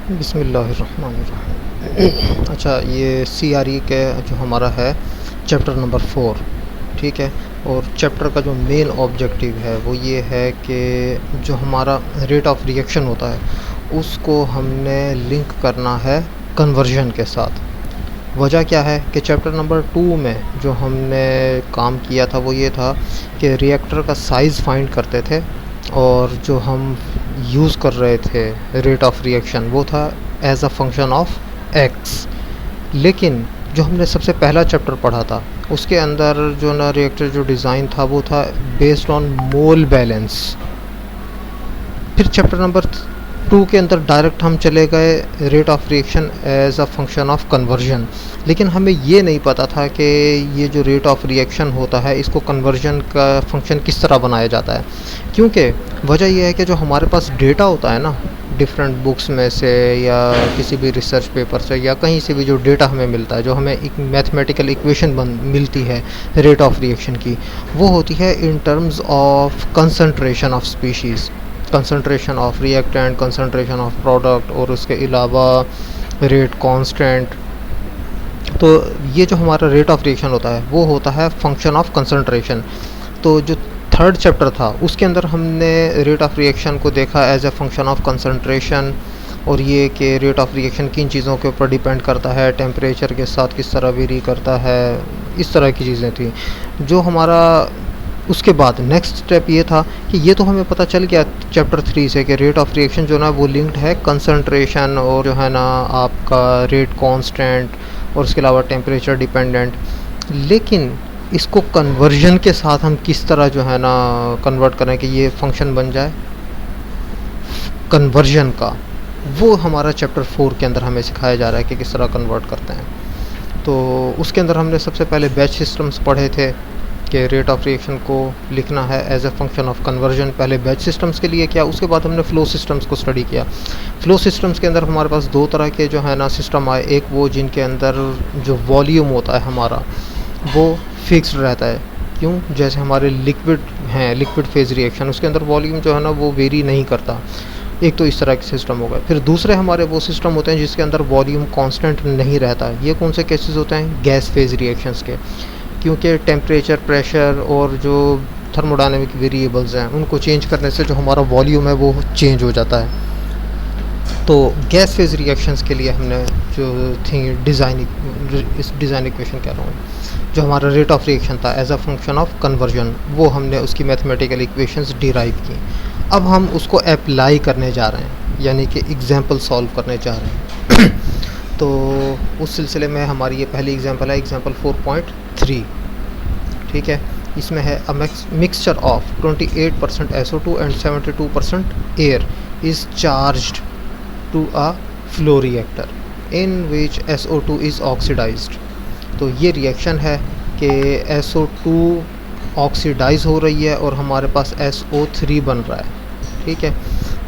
बिस्मिल्लाहिर्रहमानिर्रहीम। अच्छा, ये CRE के जो हमारा है चैप्टर नंबर 4, ठीक है। और चैप्टर का जो मेन ऑब्जेक्टिव है वो ये है कि जो हमारा रेट ऑफ रिएक्शन होता है उसको हमने लिंक करना है कन्वर्जन के साथ। वजह क्या है कि चैप्टर नंबर 2 में जो हमने काम किया था वो ये था कि रिएक्टर का साइज़ फाइंड करते थे, और जो हम यूज़ कर रहे थे रेट ऑफ रिएक्शन वो था as a function of x. लेकिन जो हमने सबसे पहला चैप्टर पढ़ा था उसके अंदर जो ना रिएक्टर जो डिज़ाइन था वो था बेस्ड ऑन मोल बैलेंस। फिर चैप्टर नंबर 2 के अंदर डायरेक्ट हम चले गए rate of reaction as a function of conversion. लेकिन हमें ये नहीं पता था कि ये जो रेट ऑफ रिएक्शन होता है इसको कन्वर्जन का फंक्शन किस तरह बनाया जाता है, क्योंकि वजह यह है कि जो हमारे पास डेटा होता है ना डिफरेंट बुक्स में से या किसी भी रिसर्च पेपर से या कहीं से भी जो डेटा हमें मिलता है, जो हमें एक मैथमेटिकल इक्वेशन मिलती है रेट ऑफ रिएक्शन की, वो होती है इन terms of concentration of species, concentration of reactant, concentration of product, और उसके अलावा रेट कांस्टेंट। तो ये जो हमारा रेट ऑफ रिएक्शन होता है वो होता है फंक्शन ऑफ कंसंट्रेशन। तो जो थर्ड चैप्टर था उसके अंदर हमने रेट ऑफ रिएक्शन को देखा as a function of concentration, और ये कि रेट ऑफ रिएक्शन किन चीज़ों के ऊपर डिपेंड करता है, टेम्परेचर के साथ किस तरह वेरी करता है, इस तरह की चीज़ें थी। जो हमारा उसके बाद नेक्स्ट स्टेप ये था कि ये तो हमें पता चल गया चैप्टर 3 से कि रेट ऑफ रिएक्शन जो ना वो लिंक्ड है कंसंट्रेशन और जो है ना आपका रेट कांस्टेंट और उसके अलावा टेम्परेचर डिपेंडेंट। लेकिन इसको कन्वर्जन के साथ हम किस तरह जो है ना कन्वर्ट करें कि ये फंक्शन बन जाए कन्वर्जन का, वो हमारा चैप्टर 4 के अंदर हमें सिखाया जा रहा है कि किस तरह कन्वर्ट करते हैं। तो उसके अंदर हमने सबसे पहले बैच सिस्टम्स पढ़े थे कि रेट ऑफ रिएक्शन को लिखना है as a function of conversion, पहले बैच सिस्टम्स के लिए किया। उसके बाद हमने फ़्लो सिस्टम्स को स्टडी किया। फ़्लो सिस्टम्स के अंदर हमारे पास दो तरह के जो है ना सिस्टम आए, एक वो जिनके अंदर जो वॉल्यूम होता है हमारा वो फिक्स्ड रहता है। क्यों? जैसे हमारे लिक्विड हैं, लिक्विड फेज़ रिएक्शन, उसके अंदर वॉल्यूम जो है ना वो वेरी नहीं करता। एक तो इस तरह के सिस्टम होगा। फिर दूसरे हमारे वो सिस्टम होते हैं जिसके अंदर वॉल्यूम कांस्टेंट नहीं रहता। ये कौन से केसेस होते हैं? गैस फेज़ रिएक्शंस के, क्योंकि टेम्परेचर, प्रेशर और जो थर्मोडायनेमिक वेरिएबल्स हैं उनको चेंज करने से जो हमारा वॉल्यूम है वो चेंज हो जाता है। तो गैस फेज़ रिएक्शंस के लिए हमने जो थी इस डिज़ाइन इक्वेशन कह रहा हूँ, जो हमारा रेट ऑफ रिएक्शन था as a function of conversion, वो हमने उसकी मैथमेटिकल इक्वेशंस डिराइव की। अब हम उसको अप्लाई करने जा रहे हैं, यानी कि एग्जांपल सॉल्व करने जा रहे हैं। तो उस सिलसिले में हमारी ये पहली एग्जांपल है, एग्जांपल 4.3, ठीक है। इसमें है a mixture of 28% SO2 and 72% air is charged to a flow reactor in which SO2 is oxidized. तो ये रिएक्शन है कि SO2 ऑक्सीडाइज हो रही है और हमारे पास SO3 बन रहा है, ठीक है।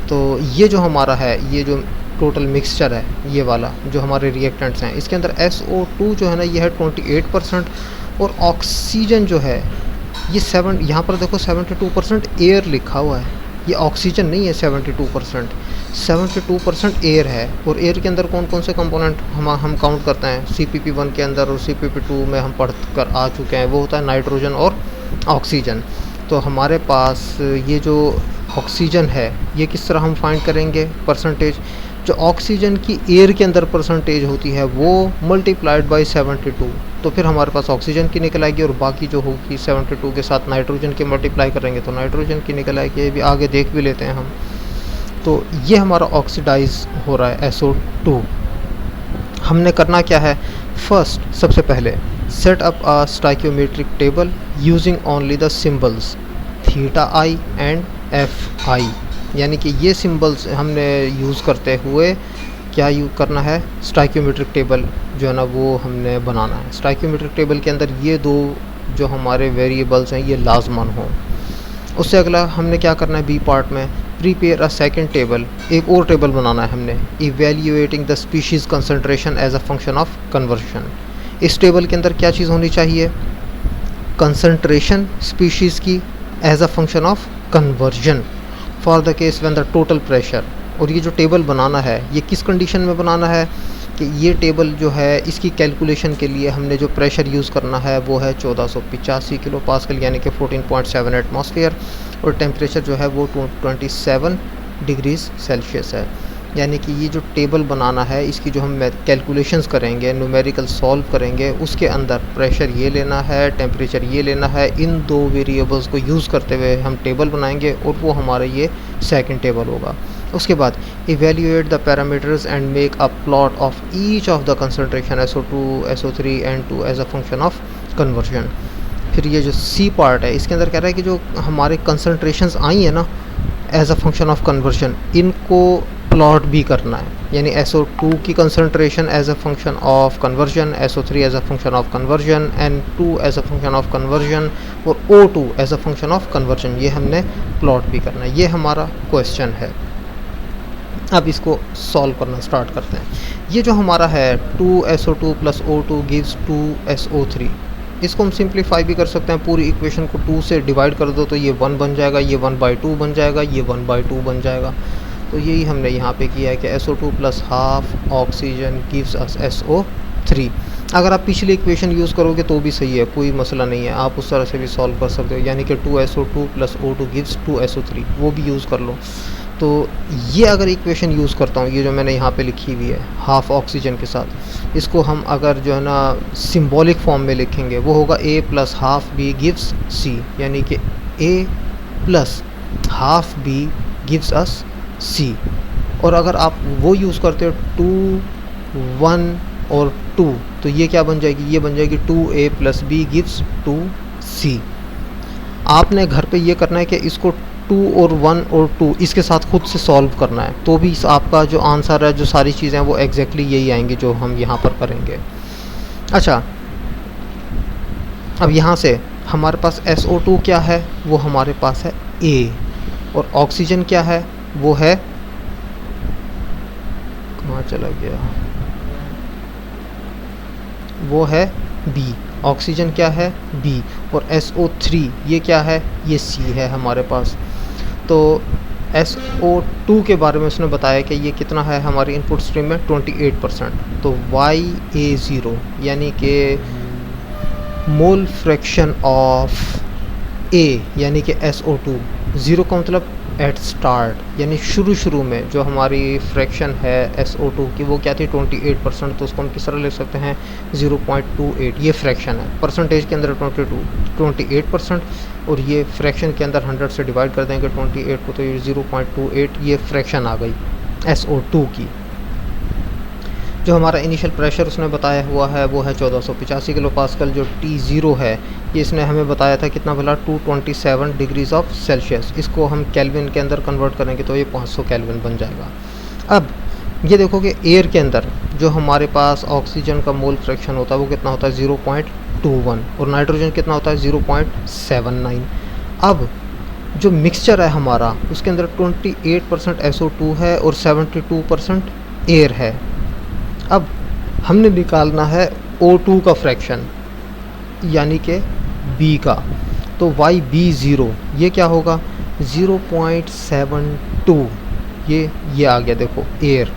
तो ये जो हमारा है, ये जो टोटल मिक्सचर है, ये वाला जो हमारे रिएक्टेंट्स हैं, इसके अंदर SO2 जो है ना ये है 28%, और ऑक्सीजन जो है ये यहाँ पर देखो 72% एयर लिखा हुआ है, ये ऑक्सीजन नहीं है। 72% एयर है, और एयर के अंदर कौन कौन से कंपोनेंट हम काउंट करते हैं? CPP1 के अंदर और CPP2 में हम पढ़ कर आ चुके हैं, वो होता है नाइट्रोजन और ऑक्सीजन। तो हमारे पास ये जो ऑक्सीजन है ये किस तरह हम फाइंड करेंगे परसेंटेज? जो ऑक्सीजन की एयर के अंदर परसेंटेज होती है वो मल्टीप्लाइड बाय 72, तो फिर हमारे पास ऑक्सीजन की निकल आएगी, और बाकी जो होगी 72 के साथ नाइट्रोजन की मल्टीप्लाई करेंगे तो नाइट्रोजन की निकल आएगी। ये भी आगे देख भी लेते हैं हम। तो ये हमारा ऑक्सीडाइज हो रहा है SO2। हमने करना क्या है? फर्स्ट, सबसे पहले set up a stoichiometric table using only the symbols θi and Fi, यानी कि ये सिंबल्स हमने यूज़ करते हुए क्या यूज़ करना है? स्टाइकियोमेट्रिक टेबल जो है ना वो हमने बनाना है। स्टाइकियोमेट्रिक टेबल के अंदर ये दो जो हमारे वेरिएबल्स हैं ये लाजमन हों। उससे अगला हमने क्या करना है? बी पार्ट में प्रीपेयर अ सेकंड टेबल, एक और टेबल बनाना है हमने, evaluating the species concentration as a function of conversion. इस टेबल के अंदर क्या चीज़ होनी चाहिए? कंसंट्रेशन स्पीशीज़ की as a function of conversion for the case when the total pressure और ये जो टेबल बनाना है ये किस कंडीशन में बनाना है कि ये टेबल जो है इसकी कैलकुलेशन के लिए हमने जो प्रेशर यूज़ करना है वो है 1485 किलो पास्कल यानी कि 14.7 एटमॉस्फेयर, और टेम्परेचर जो है वो 27 डिग्रीज सेल्सियस है। यानी कि ये जो टेबल बनाना है इसकी जो हम कैलकुलेशंस करेंगे, न्यूमेरिकल सॉल्व करेंगे, उसके अंदर प्रेशर ये लेना है, टेम्परेचर ये लेना है, इन दो वेरिएबल्स को यूज़ करते हुए हम टेबल बनाएंगे और वो हमारा ये सेकंड टेबल होगा। उसके बाद evaluate the parameters and make a plot of each of the concentration SO2, SO3 N2 as a function of conversion. फिर ये जो सी पार्ट है इसके अंदर कह रहा है कि जो हमारे कंसंट्रेशंस आई है ना as a function of conversion, इनको प्लॉट भी करना है। यानी SO2 की concentration as a function of conversion, SO3 as a function of conversion, N2 as a function of conversion और O2 as a function of conversion, ये हमने plot भी करना है। ये हमारा क्वेश्चन है। अब इसको सॉल्व करना स्टार्ट करते हैं। ये जो हमारा है 2SO2 + O2 गिव्स 2SO3, इसको हम सिंप्लीफाई भी कर सकते हैं। पूरी इक्वेशन को 2 से डिवाइड कर दो तो ये 1 बन जाएगा, ये 1/2 बन जाएगा, ये 1/2 बन जाएगा। तो यही हमने यहाँ पे किया है कि SO2 + half oxygen gives us SO3। अगर आप पिछली इक्वेशन यूज़ करोगे तो भी सही है, कोई मसला नहीं है, आप उस तरह से भी सॉल्व कर सकते हो। यानी कि 2SO2 + O2 गिव्स 2SO3, वो भी यूज़ कर लो। तो ये अगर इक्वेशन यूज़ करता हूँ, ये जो मैंने यहाँ पे लिखी हुई है हाफ ऑक्सीजन के साथ, इसको हम अगर जो है ना सिंबॉलिक फॉर्म में लिखेंगे वो होगा A + half B gives C, यानी कि A + half B gives us C। और अगर आप वो यूज़ करते हो 2, 1 और 2, तो ये क्या बन जाएगी, ये बन जाएगी 2A + B गिव्स 2C। आपने घर पे ये करना है कि इसको 2 और 1 और 2 इसके साथ खुद से सॉल्व करना है, तो भी आपका जो आंसर है, जो सारी चीज़ें हैं वो एग्जैक्टली यही आएंगी जो हम यहाँ पर करेंगे। अच्छा, अब यहाँ से हमारे पास SO2 क्या है, वो हमारे पास है A, और ऑक्सीजन क्या है, वो है, कहाँ चला गया, वो है B। ऑक्सीजन क्या है, B, और SO3 ये क्या है, ये C है हमारे पास। तो SO2 के बारे में उसने बताया कि ये कितना है हमारी इनपुट स्ट्रीम में, 28%। तो YA0 यानी कि मोल फ्रैक्शन ऑफ A यानी कि SO2, 0 का मतलब एट स्टार्ट, यानी शुरू में जो हमारी फ्रैक्शन है SO2 की वो क्या थी, 28%। तो उसको हम किस तरह ले सकते हैं, 0.28, ये फ्रैक्शन है। परसेंटेज के अंदर 28%, और ये फ्रैक्शन के अंदर 100 से डिवाइड कर देंगे 28 को, तो ये 0.28 ये फ्रैक्शन आ गई SO2 की। जो हमारा इनिशियल प्रेशर उसने बताया हुआ है वो है 1485 किलो पास्कल। जो T0 है ये इसने हमें बताया था कितना भला, 227 डिग्रीज ऑफ सेल्सियस। इसको हम केल्विन के अंदर कन्वर्ट करेंगे तो ये 500 केल्विन बन जाएगा। अब ये देखो कि एयर के अंदर जो हमारे पास ऑक्सीजन का मोल फ्रैक्शन होता है वो कितना होता है, 0.21, और नाइट्रोजन कितना होता है, 0.79। अब जो मिक्सचर है हमारा उसके अंदर 28% SO2 है और 72% एयर है। अब हमने निकालना है O2 का फ्रैक्शन यानी कि B का, तो YB0 ये क्या होगा, 0.72। ये आ गया, देखो एयर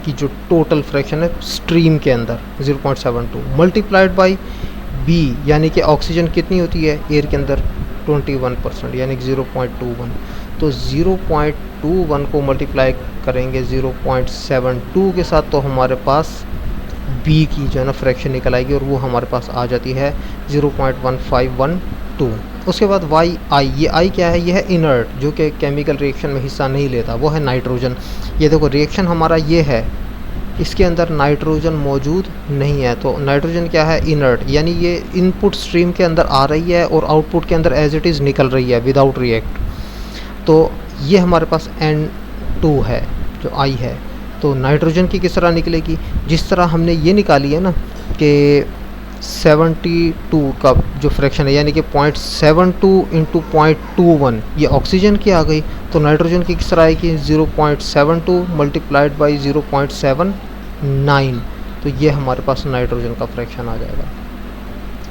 की जो टोटल फ्रैक्शन है स्ट्रीम के अंदर 0.72 मल्टीप्लाइड बाई B यानी कि ऑक्सीजन कितनी होती है एयर के अंदर, 21% यानी कि 0.21। तो 0.21 को मल्टीप्लाई करेंगे 0.72 के साथ तो हमारे पास B की जो है ना फ्रैक्शन निकल आएगी, और वो हमारे पास आ जाती है 0.1512। उसके बाद YI, ये I क्या है, ये है इनर्ट, जो कि केमिकल रिएक्शन में हिस्सा नहीं लेता, वो है नाइट्रोजन। ये देखो रिएक्शन हमारा ये है, इसके अंदर नाइट्रोजन मौजूद नहीं है, तो नाइट्रोजन क्या है, इनर्ट, यानी ये इनपुट स्ट्रीम के अंदर आ रही है और आउटपुट के अंदर एज इट इज़ निकल रही है विदाउट रिएक्ट। तो ये हमारे पास N2 है जो I है। तो नाइट्रोजन की किस तरह निकलेगी, जिस तरह हमने ये निकाली है ना कि 72 का जो फ्रैक्शन है यानी कि 0.72 × 0.21 ये ऑक्सीजन की आ गई, तो नाइट्रोजन की किस तरह आएगी, 0.72 मल्टीप्लाइड बाई 0.79। तो ये हमारे पास नाइट्रोजन का फ्रैक्शन आ जाएगा।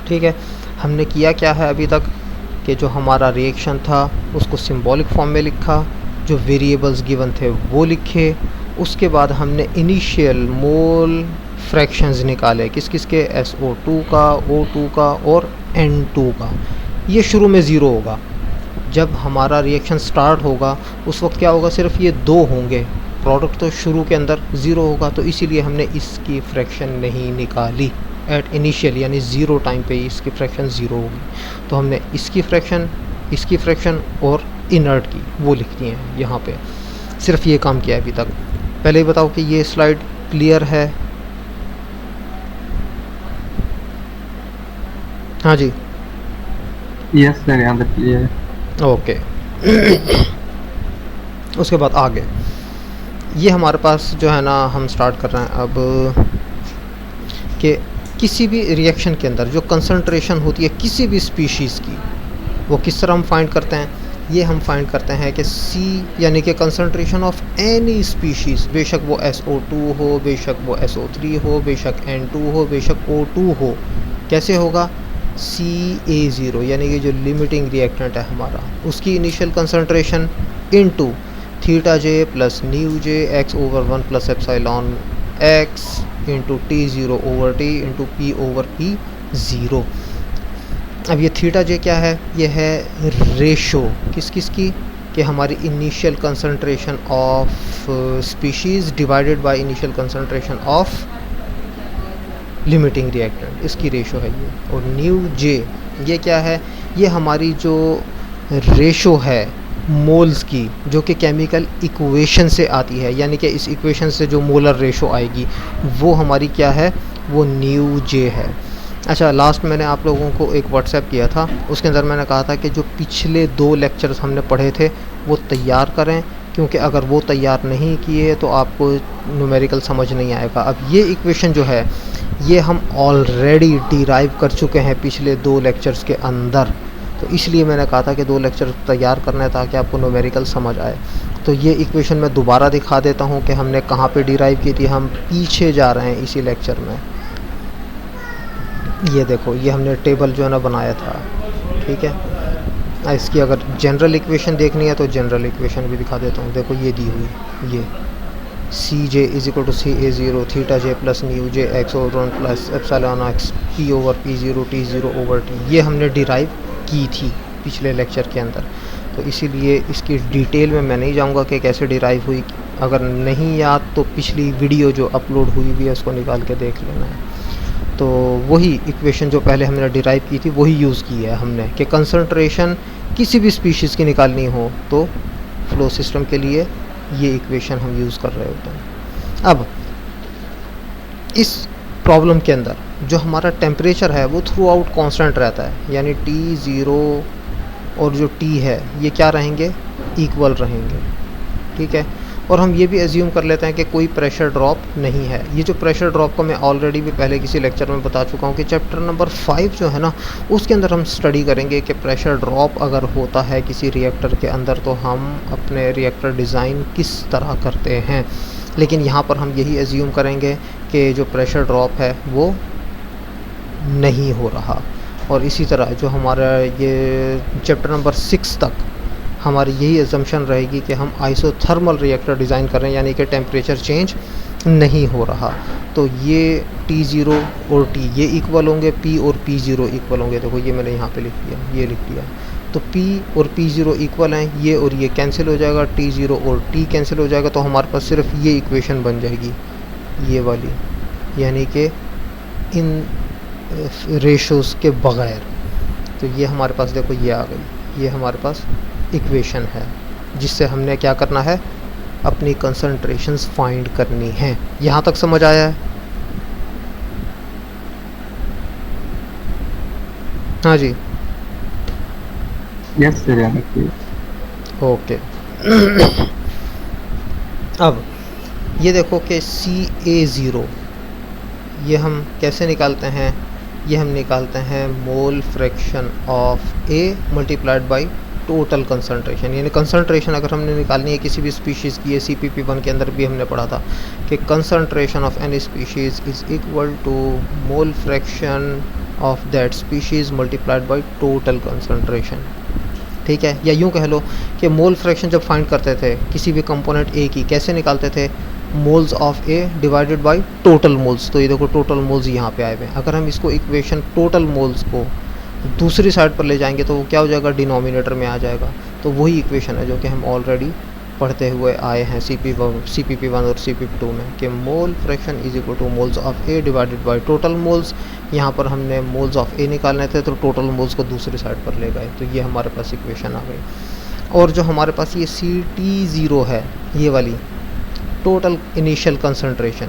ठीक है, हमने किया क्या है अभी तक कि जो हमारा रिएक्शन था उसको सिंबॉलिक फॉर्म में लिखा, जो वेरिएबल्स गिवन थे वो लिखे। उसके बाद हमने इनिशियल मोल फ्रैक्शंस निकाले, किस किस के, SO2 का, O2 का और N2 का। ये शुरू में ज़ीरो होगा, जब हमारा रिएक्शन स्टार्ट होगा उस वक्त क्या होगा, सिर्फ ये दो होंगे, प्रोडक्ट तो शुरू के अंदर ज़ीरो होगा, तो इसीलिए हमने इसकी फ्रैक्शन नहीं निकाली एट इनिशियल, यानी ज़ीरो टाइम पे इसकी फ्रैक्शन ज़ीरो होगी। तो हमने इसकी फ्रैक्शन और इनर्ट की वो लिख दी हैं यहाँ पे। सिर्फ ये काम किया है अभी तक। पहले ही बताओ कि ये स्लाइड क्लियर है? हाँ जी, यस सर, यहाँ तक क्लियर है। ओके। उसके बाद आगे ये हमारे पास जो है ना, हम स्टार्ट कर रहे हैं अब कि किसी भी रिएक्शन के अंदर जो कंसंट्रेशन होती है किसी भी स्पीशीज़ की, वो किस तरह हम फाइंड करते हैं। ये हम फाइंड करते हैं कि C यानी कि कंसंट्रेशन ऑफ एनी स्पीशीज़, बेशक वो SO2 हो, बेशक वो SO3 हो, बेशक N2 हो, बेशक O2 हो, कैसे होगा, CA0 यानी कि जो लिमिटिंग रिएक्टेंट है हमारा, उसकी initial concentration into theta j plus nu j x over 1 plus epsilon x into T0 over T into P over P0। अब ये थीटा जे क्या है, ये है रेशो किस किस की, कि हमारी initial concentration of species divided by initial concentration of limiting reactant, इसकी रेशो है ये। और न्यू जे ये क्या है, ये हमारी जो रेशो है मोल्स की, जो कि केमिकल इक्वेशन से आती है, यानी कि इस इक्वेशन से जो मोलर रेशो आएगी वो हमारी क्या है, वो न्यू जे है। अच्छा, लास्ट मैंने आप लोगों को एक व्हाट्सएप किया था, उसके अंदर मैंने कहा था कि जो पिछले 2 लेक्चर्स हमने पढ़े थे वो तैयार करें, क्योंकि अगर वो तैयार नहीं किए तो आपको न्यूमेरिकल समझ नहीं आएगा। अब ये इक्वेशन जो है ये हम ऑलरेडी डिराइव कर चुके हैं पिछले 2 लेक्चर्स के अंदर, तो इसलिए मैंने कहा था कि 2 लेक्चर तैयार करना है ताकि आपको न्यूमेरिकल समझ आए। तो ये इक्वेशन मैं दोबारा दिखा देता हूँ कि हमने कहाँ पे डिराइव की थी। हम पीछे जा रहे हैं इसी लेक्चर में। ये देखो, ये हमने टेबल जो है ना बनाया था, ठीक है। इसकी अगर जनरल इक्वेशन देखनी है तो जनरल इक्वेशन भी दिखा देता हूँ। देखो ये दी हुई, ये c j is equal to CA0 theta j plus nu j x over 1 plus epsilon x P over P0 T0 over T, ये हमने डिराइव की थी पिछले लेक्चर के अंदर। तो इसीलिए इसकी डिटेल में मैं नहीं जाऊंगा कि कैसे डिराइव हुई। अगर नहीं याद तो पिछली वीडियो जो अपलोड हुई हुई है उसको निकाल के देख लेना है। तो वही इक्वेशन जो पहले हमने डिराइव की थी वही यूज़ की है हमने, कि कंसंट्रेशन किसी भी स्पीशीज़ की निकालनी हो तो फ्लो सिस्टम के लिए ये इक्वेशन हम यूज़ कर रहे होते हैं। अब इस प्रॉब्लम के अंदर जो हमारा टेम्परेचर है वो थ्रू आउट कॉन्स्टेंट रहता है, यानी T0 और जो T है ये क्या रहेंगे, इक्वल रहेंगे, ठीक है। और हम ये भी एज्यूम कर लेते हैं कि कोई प्रेशर ड्रॉप नहीं है। ये जो प्रेशर ड्रॉप का मैं ऑलरेडी भी पहले किसी लेक्चर में बता चुका हूँ कि चैप्टर नंबर 5 जो है ना उसके अंदर हम स्टडी करेंगे कि प्रेशर ड्रॉप अगर होता है किसी रिएक्टर के अंदर तो हम अपने रिएक्टर डिज़ाइन किस तरह करते हैं। लेकिन यहाँ पर हम यही एज्यूम करेंगे कि जो प्रेशर ड्रॉप है वो नहीं हो रहा। और इसी तरह जो हमारा ये चैप्टर नंबर 6 तक हमारी यही एजम्पशन रहेगी कि हम आइसोथर्मल रिएक्टर डिज़ाइन कर रहे हैं, यानी कि टेम्परेचर चेंज नहीं हो रहा। तो ये T0 और T ये इक्वल होंगे, P और P0 इक्वल होंगे। देखो ये मैंने यहाँ पे लिख दिया, ये लिख दिया। तो P और P0 इक्वल हैं, ये और ये कैंसिल हो जाएगा, T0 और T कैंसिल हो जाएगा, तो हमारे पास सिर्फ ये इक्वेशन बन जाएगी, ये वाली, यानी कि इन रेशोज़ के बग़ैर। तो ये हमारे पास देखो ये आ गई, ये हमारे पास इक्वेशन है जिससे हमने क्या करना है, अपनी कंसंट्रेशंस फाइंड करनी है। यहाँ तक समझ आया है? हाँ जी, यस सर, ओके। अब ये देखो कि CA0 ये हम कैसे निकालते हैं, ये हम निकालते हैं मोल fraction of A multiplied by total concentration. यानी कंसंट्रेशन अगर हमने निकालनी है किसी भी स्पीशीज़ की, ये CPP1 के अंदर भी हमने पढ़ा था कि concentration of any species is equal to mole fraction of that species multiplied by total concentration, ठीक है। या यूँ कह लो कि मोल फ्रैक्शन जब फाइंड करते थे किसी भी कंपोनेंट ए की, कैसे निकालते थे, moles of A divided by total moles. तो ये देखो टोटल मोल्स यहाँ पे आए हुए हैं। अगर हम इसको इक्वेशन टोटल मोल्स को दूसरी साइड पर ले जाएंगे तो वो क्या हो जाएगा, डिनोमिनेटर में आ जाएगा। तो वही इक्वेशन है जो कि हम ऑलरेडी पढ़ते हुए आए हैं CPP1 और CPP2 में, कि mole fraction is equal two moles of A divided by total moles. यहाँ पर हमने मोल्स ऑफ ए निकालने थे तो टोटल मोल्स को दूसरी साइड पर ले गए, तो ये हमारे पास इक्वेशन आ गई। और जो हमारे पास ये CT0 है, ये वाली टोटल इनिशियल कंसंट्रेशन,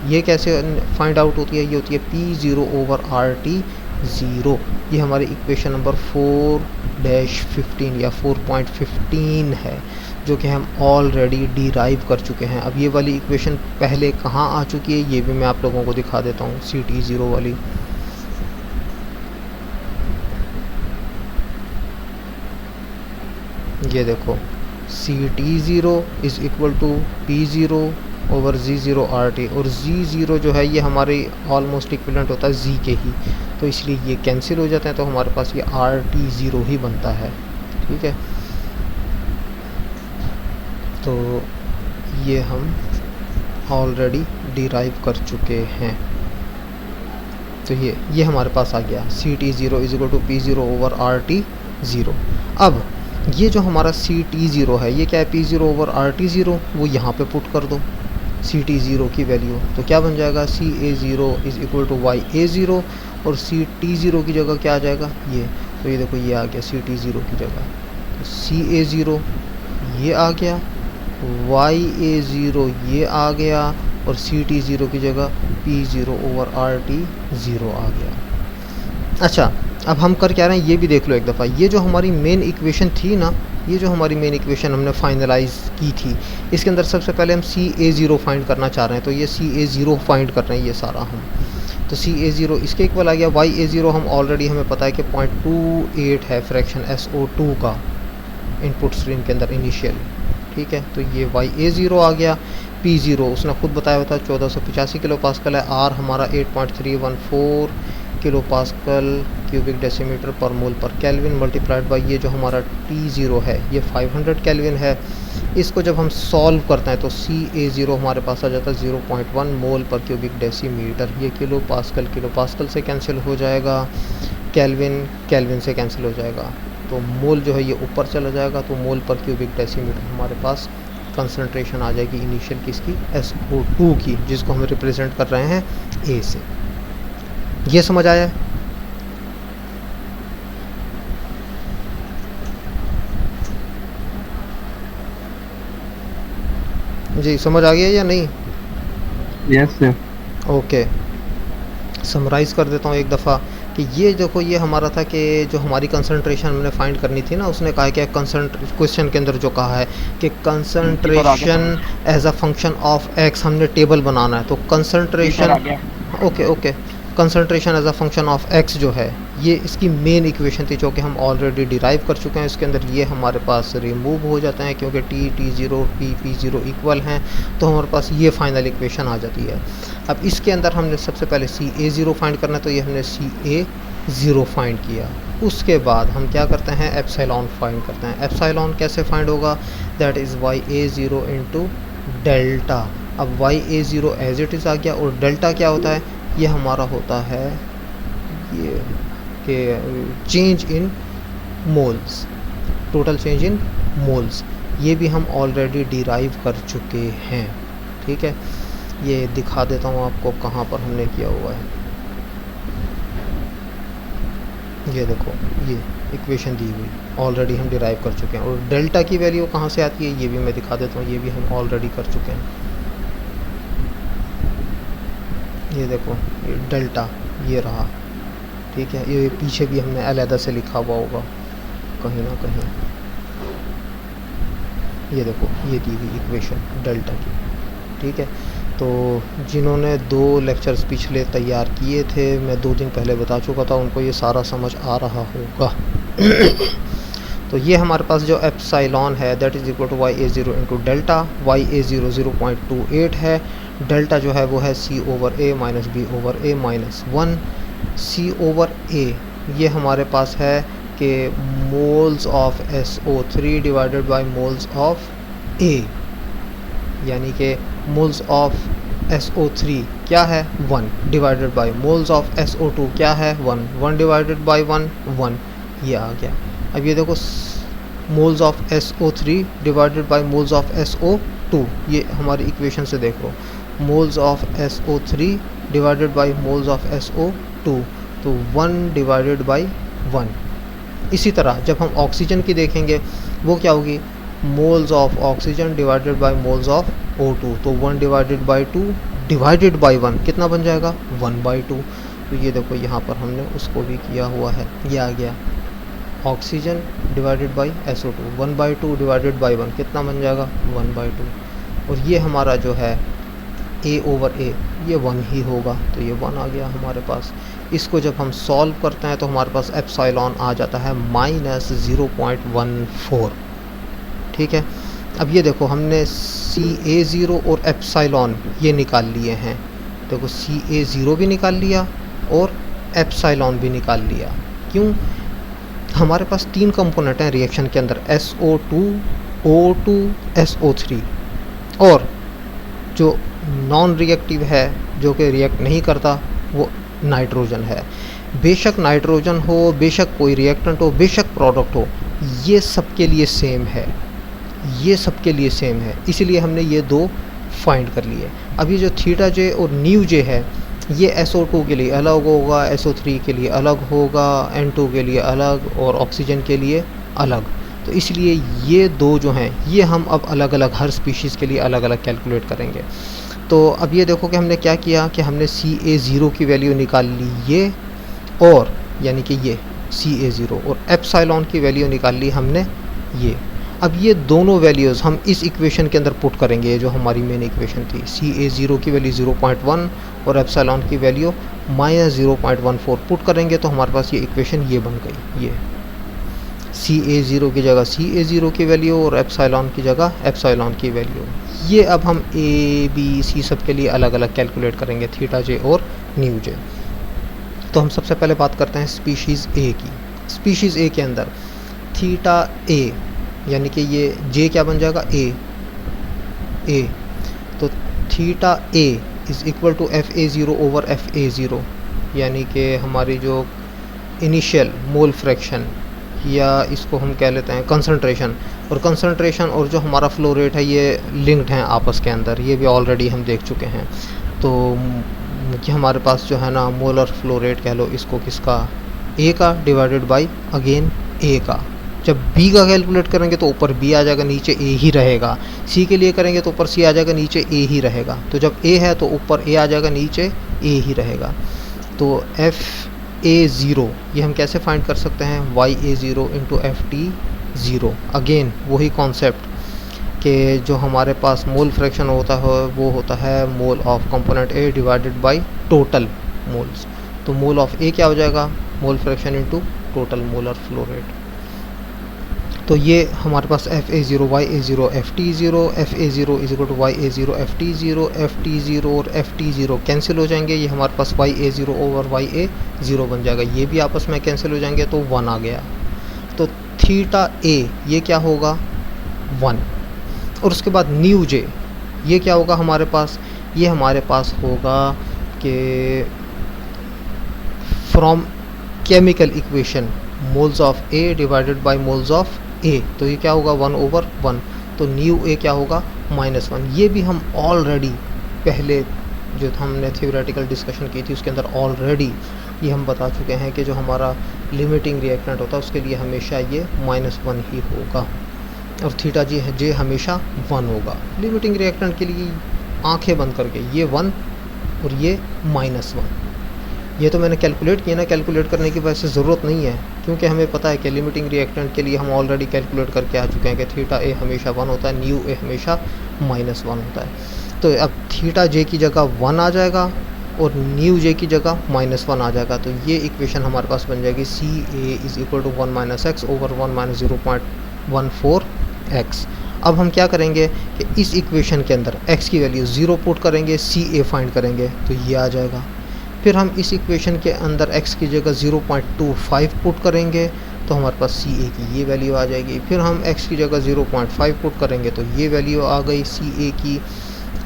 ये कैसे फाइंड आउट होती है, ये होती है P0/RT0। ये हमारी इक्वेशन नंबर 4-15 या 4.15 है, जो कि हम ऑलरेडी डिराइव कर चुके हैं। अब ये वाली इक्वेशन पहले कहाँ आ चुकी है ये भी मैं आप लोगों को दिखा देता हूँ, CT0 वाली। ये देखो CT0 is equal to P0/Z0RT, और Z0 जो है ये हमारे ऑलमोस्ट इक्विवेलेंट होता है Z के ही, तो इसलिए ये कैंसिल हो जाते हैं, तो हमारे पास ये RT0 ही बनता है। ठीक है, तो ये हम ऑलरेडी डिराइव कर चुके हैं। तो ये हमारे पास आ गया CT0 is equal to P0/RT0। अब ये जो हमारा CT0 है ये क्या है, P0/RT0, वो यहाँ पे पुट कर दो CT0 की वैल्यू, तो क्या बन जाएगा, CA0 is equal to YA0, और CT0 की जगह क्या आ जाएगा, ये। तो ये देखो ये आ गया CT0 की जगह, तो CA0 ये आ गया, YA0 ये आ गया, और CT0 की जगह P0/RT0 आ गया। अच्छा, अब हम कर क्या रहे हैं ये भी देख लो एक दफ़ा। ये जो हमारी मेन इक्वेशन थी ना, ये जो हमारी मेन इक्वेशन हमने फाइनलाइज की थी, इसके अंदर सबसे पहले हम CA0 फाइंड करना चाह रहे हैं, तो ये CA0 फाइंड कर रहे हैं ये सारा हम। तो CA0 इसके इक्वल आ गया, YA0 हम ऑलरेडी हमें पता है कि 0.28 है फ्रैक्शन SO2 का इनपुट स्ट्रीम के अंदर इनिशियल। ठीक है, तो ये YA0 आ गया। P0 उसने खुद बताया होता है 1485 किलो पास्कल है, R हमारा 8.314 किलो पास्कल क्यूबिक डेसीमीटर पर मोल पर केल्विन, मल्टीप्लाइड बाय ये जो हमारा T0 है ये 500 केल्विन है। इसको जब हम सॉल्व करते हैं तो CA0 हमारे पास आ जाता है 0.1 मोल पर क्यूबिक डेसीमीटर। ये किलो पास्कल से कैंसिल हो जाएगा, केल्विन से कैंसिल हो जाएगा, तो मोल जो है ये ऊपर चला जाएगा, तो मोल पर क्यूबिक डेसीमीटर हमारे पास कंसंट्रेशन आ जाएगी इनिशियल किसकी, SO2 की, जिसको हम रिप्रेजेंट कर रहे हैं A से। ये समझ आया? जी समझ आ गया या नहीं? Yes sir. ओके, समराइज़ कर देता हूँ एक दफ़ा कि ये देखो ये हमारा था कि जो हमारी कंसंट्रेशन हमने फाइंड करनी थी ना, उसने कहा कि क्वेश्चन के अंदर जो कहा है कि concentration as a function of x, हमने टेबल बनाना है, तो concentration okay concentration as a function of x जो है ये इसकी मेन इक्वेशन थी, जो कि हम ऑलरेडी डिराइव कर चुके हैं। इसके अंदर ये हमारे पास रिमूव हो जाते हैं क्योंकि T0 P0 इक्वल हैं, तो हमारे पास ये फाइनल इक्वेशन आ जाती है। अब इसके अंदर हमने सबसे पहले CA0 फाइंड करना है, तो ये हमने CA0 फाइंड किया। उसके बाद हम क्या करते हैं, एप्सिलॉन फाइंड करते हैं। एप्सिलॉन कैसे फाइंड होगा, that is YA0 into delta. अब YA0 एज इट इज़ आ गया, और डेल्टा क्या होता है, ये हमारा होता है ये कि change in moles, total change in moles. ये भी हम ऑलरेडी डिराइव कर चुके हैं। ठीक है, ये दिखा देता हूँ आपको कहाँ पर हमने किया हुआ है। ये देखो ये इक्वेशन दी हुई ऑलरेडी हम डिराइव कर चुके हैं, और डेल्टा की वैल्यू कहाँ से आती है ये भी मैं दिखा देता हूँ, ये भी हम ऑलरेडी कर चुके हैं। ये देखो ये डेल्टा ये रहा। ठीक है, ये पीछे भी हमने अलहदा से लिखा हुआ होगा कहीं ना कहीं। ये देखो ये दी हुई इक्वेशन डेल्टा की। ठीक है, तो जिन्होंने 2 लेक्चर्स पिछले तैयार किए थे, मैं 2 दिन पहले बता चुका था, उनको ये सारा समझ आ रहा होगा। तो ये हमारे पास जो एप्सिलॉन है that is equal to YA0 into delta. YA0 0.28 है, डेल्टा जो है वो है C/A minus B/A minus 1। C/A ये हमारे पास है कि moles of SO3 divided by moles of A, यानी कि मोल्स ऑफ SO3 क्या है 1 divided by moles of SO2 क्या है 1, 1 डिवाइडेड बाय 1 1, ये आ गया। अब ये देखो moles of SO3 divided by moles of SO2, ये हमारी इक्वेशन से देख लो, moles of SO3 divided by moles of SO2, तो 1 डिवाइडेड बाय 1। इसी तरह जब हम ऑक्सीजन की देखेंगे वो क्या होगी, moles of oxygen divided by moles of O2, तो 1 डिवाइडेड बाय 2 डिवाइडेड बाय 1 कितना बन जाएगा 1/2। तो ये देखो यहाँ पर हमने उसको भी किया हुआ है, ये आ गया oxygen divided by SO2, 1/2 divided by 1 कितना बन जाएगा 1/2। और ये हमारा जो है A/A ये 1 ही होगा, तो ये 1 आ गया हमारे पास। इसको जब हम सॉल्व करते हैं तो हमारे पास एप्सिलॉन आ जाता है -0.14। ठीक है, अब ये देखो हमने CA0 और एप्सिलॉन ये निकाल लिए हैं। देखो CA0 भी निकाल लिया और एप्सिलॉन भी निकाल लिया। क्यों, हमारे पास 3 कंपोनेंट हैं रिएक्शन के अंदर, SO2, O2, SO3, और जो नॉन रिएक्टिव है जो कि रिएक्ट नहीं करता वो नाइट्रोजन है। बेशक नाइट्रोजन हो, बेशक कोई रिएक्टेंट हो, बेशक प्रोडक्ट हो, ये सबके लिए सेम है, ये सबके लिए सेम है, इसलिए हमने ये 2 फाइंड कर लिए। अब ये जो थीटा जे और न्यू जे है ये SO2 के लिए अलग होगा, SO3 के लिए अलग होगा, N2 के लिए अलग और ऑक्सीजन के लिए अलग। तो इसलिए ये 2 जो हैं ये हम अब अलग अलग हर स्पीशीज़ के लिए अलग अलग कैलकुलेट करेंगे। तो अब ये देखो कि हमने क्या किया कि हमने CA0 की वैल्यू निकाल ली ये, और यानी कि ये CA0, और एप्सिलॉन की वैल्यू निकाल ली हमने ये। अब ये दोनों वैल्यूज़ हम इस इक्वेशन के अंदर पुट करेंगे, ये जो हमारी मेन इक्वेशन थी, CA0 की वैल्यू 0.1 और एप्सिलॉन की वैल्यू -0.14 पुट करेंगे तो हमारे पास ये इक्वेशन ये बन गई। ये CA0 की जगह CA0 की वैल्यू और एप्सिलॉन की जगह एप्सिलॉन की वैल्यू। ये अब हम A, B, C सब के लिए अलग अलग कैलकुलेट करेंगे, थीटा जे और न्यू जे। तो हम सबसे पहले बात करते हैं स्पीशीज़ A की। स्पीशीज़ A के अंदर थीटा A यानी कि ये J क्या बन जाएगा A, तो theta A is equal to FA0 over FA0, यानी कि हमारी जो इनिशियल मोल फ्रैक्शन या इसको हम कह लेते हैं कंसंट्रेशन, और कंसंट्रेशन और जो हमारा फ्लो रेट है ये लिंक्ड हैं आपस के अंदर, ये भी ऑलरेडी हम देख चुके हैं। तो ये हमारे पास जो है ना मोलर फ्लो रेट कह लो इसको, किसका A का डिवाइडेड बाय अगेन A का। जब B का कैलकुलेट करेंगे तो ऊपर B आ जाएगा, नीचे A ही रहेगा। C के लिए करेंगे तो ऊपर C आ जाएगा, नीचे A ही रहेगा। तो जब A है तो ऊपर A आ जाएगा, नीचे A ही रहेगा। तो FA0 ये हम कैसे फाइंड कर सकते हैं, YA0 इंटू FT0। अगेन वही कॉन्सेप्ट कि जो हमारे पास मोल फ्रैक्शन होता है वो होता है mole of component A divided by total moles. तो मोल ऑफ A क्या हो जाएगा, mole fraction into total molar flow rate. तो ये हमारे पास FA0 YA0 FT0, FA0 is equal to YA0 FT0, FT0 और FT0 कैंसिल हो जाएंगे, ये हमारे पास YA0 ओवर YA0 बन जाएगा, ये भी आपस में कैंसिल हो जाएंगे तो 1 आ गया। तो थीटा A ये क्या होगा 1, और उसके बाद न्यू J ये क्या होगा हमारे पास, ये हमारे पास होगा कि from chemical equation moles of A divided by moles of A, तो ये क्या होगा 1/1। तो न्यू A क्या होगा -1। ये भी हम ऑलरेडी पहले जो हमने थ्योरेटिकल डिस्कशन की थी उसके अंदर ऑलरेडी ये हम बता चुके हैं कि जो हमारा लिमिटिंग रिएक्टेंट होता है उसके लिए हमेशा ये -1 ही होगा, और थीटा जे हमेशा 1 होगा। लिमिटिंग रिएक्टेंट के लिए आंखें बंद करके ये 1 और ये -1, ये तो मैंने कैलकुलेट किया ना, कैलकुलेट करने की वजह से ज़रूरत नहीं है क्योंकि हमें पता है कि लिमिटिंग रिएक्टेंट के लिए हम ऑलरेडी कैलकुलेट करके आ चुके हैं कि थीटा A हमेशा 1 होता है, न्यू A हमेशा -1 होता है। तो अब थीटा J की जगह 1 आ जाएगा और न्यू J की जगह -1 आ जाएगा। तो ये इक्वेशन हमारे पास बन जाएगी CA is equal to 1 - x over 1 - 0.14x। अब हम क्या करेंगे कि इस इक्वेशन के अंदर x की वैल्यू 0 पुट करेंगे, CA फाइंड करेंगे तो ये आ जाएगा। फिर हम इस इक्वेशन के अंदर x की जगह 0.25 पुट करेंगे तो हमारे पास सी ए की ये वैल्यू आ जाएगी। फिर हम x की जगह 0.5 पुट करेंगे तो ये वैल्यू आ गई सी ए की।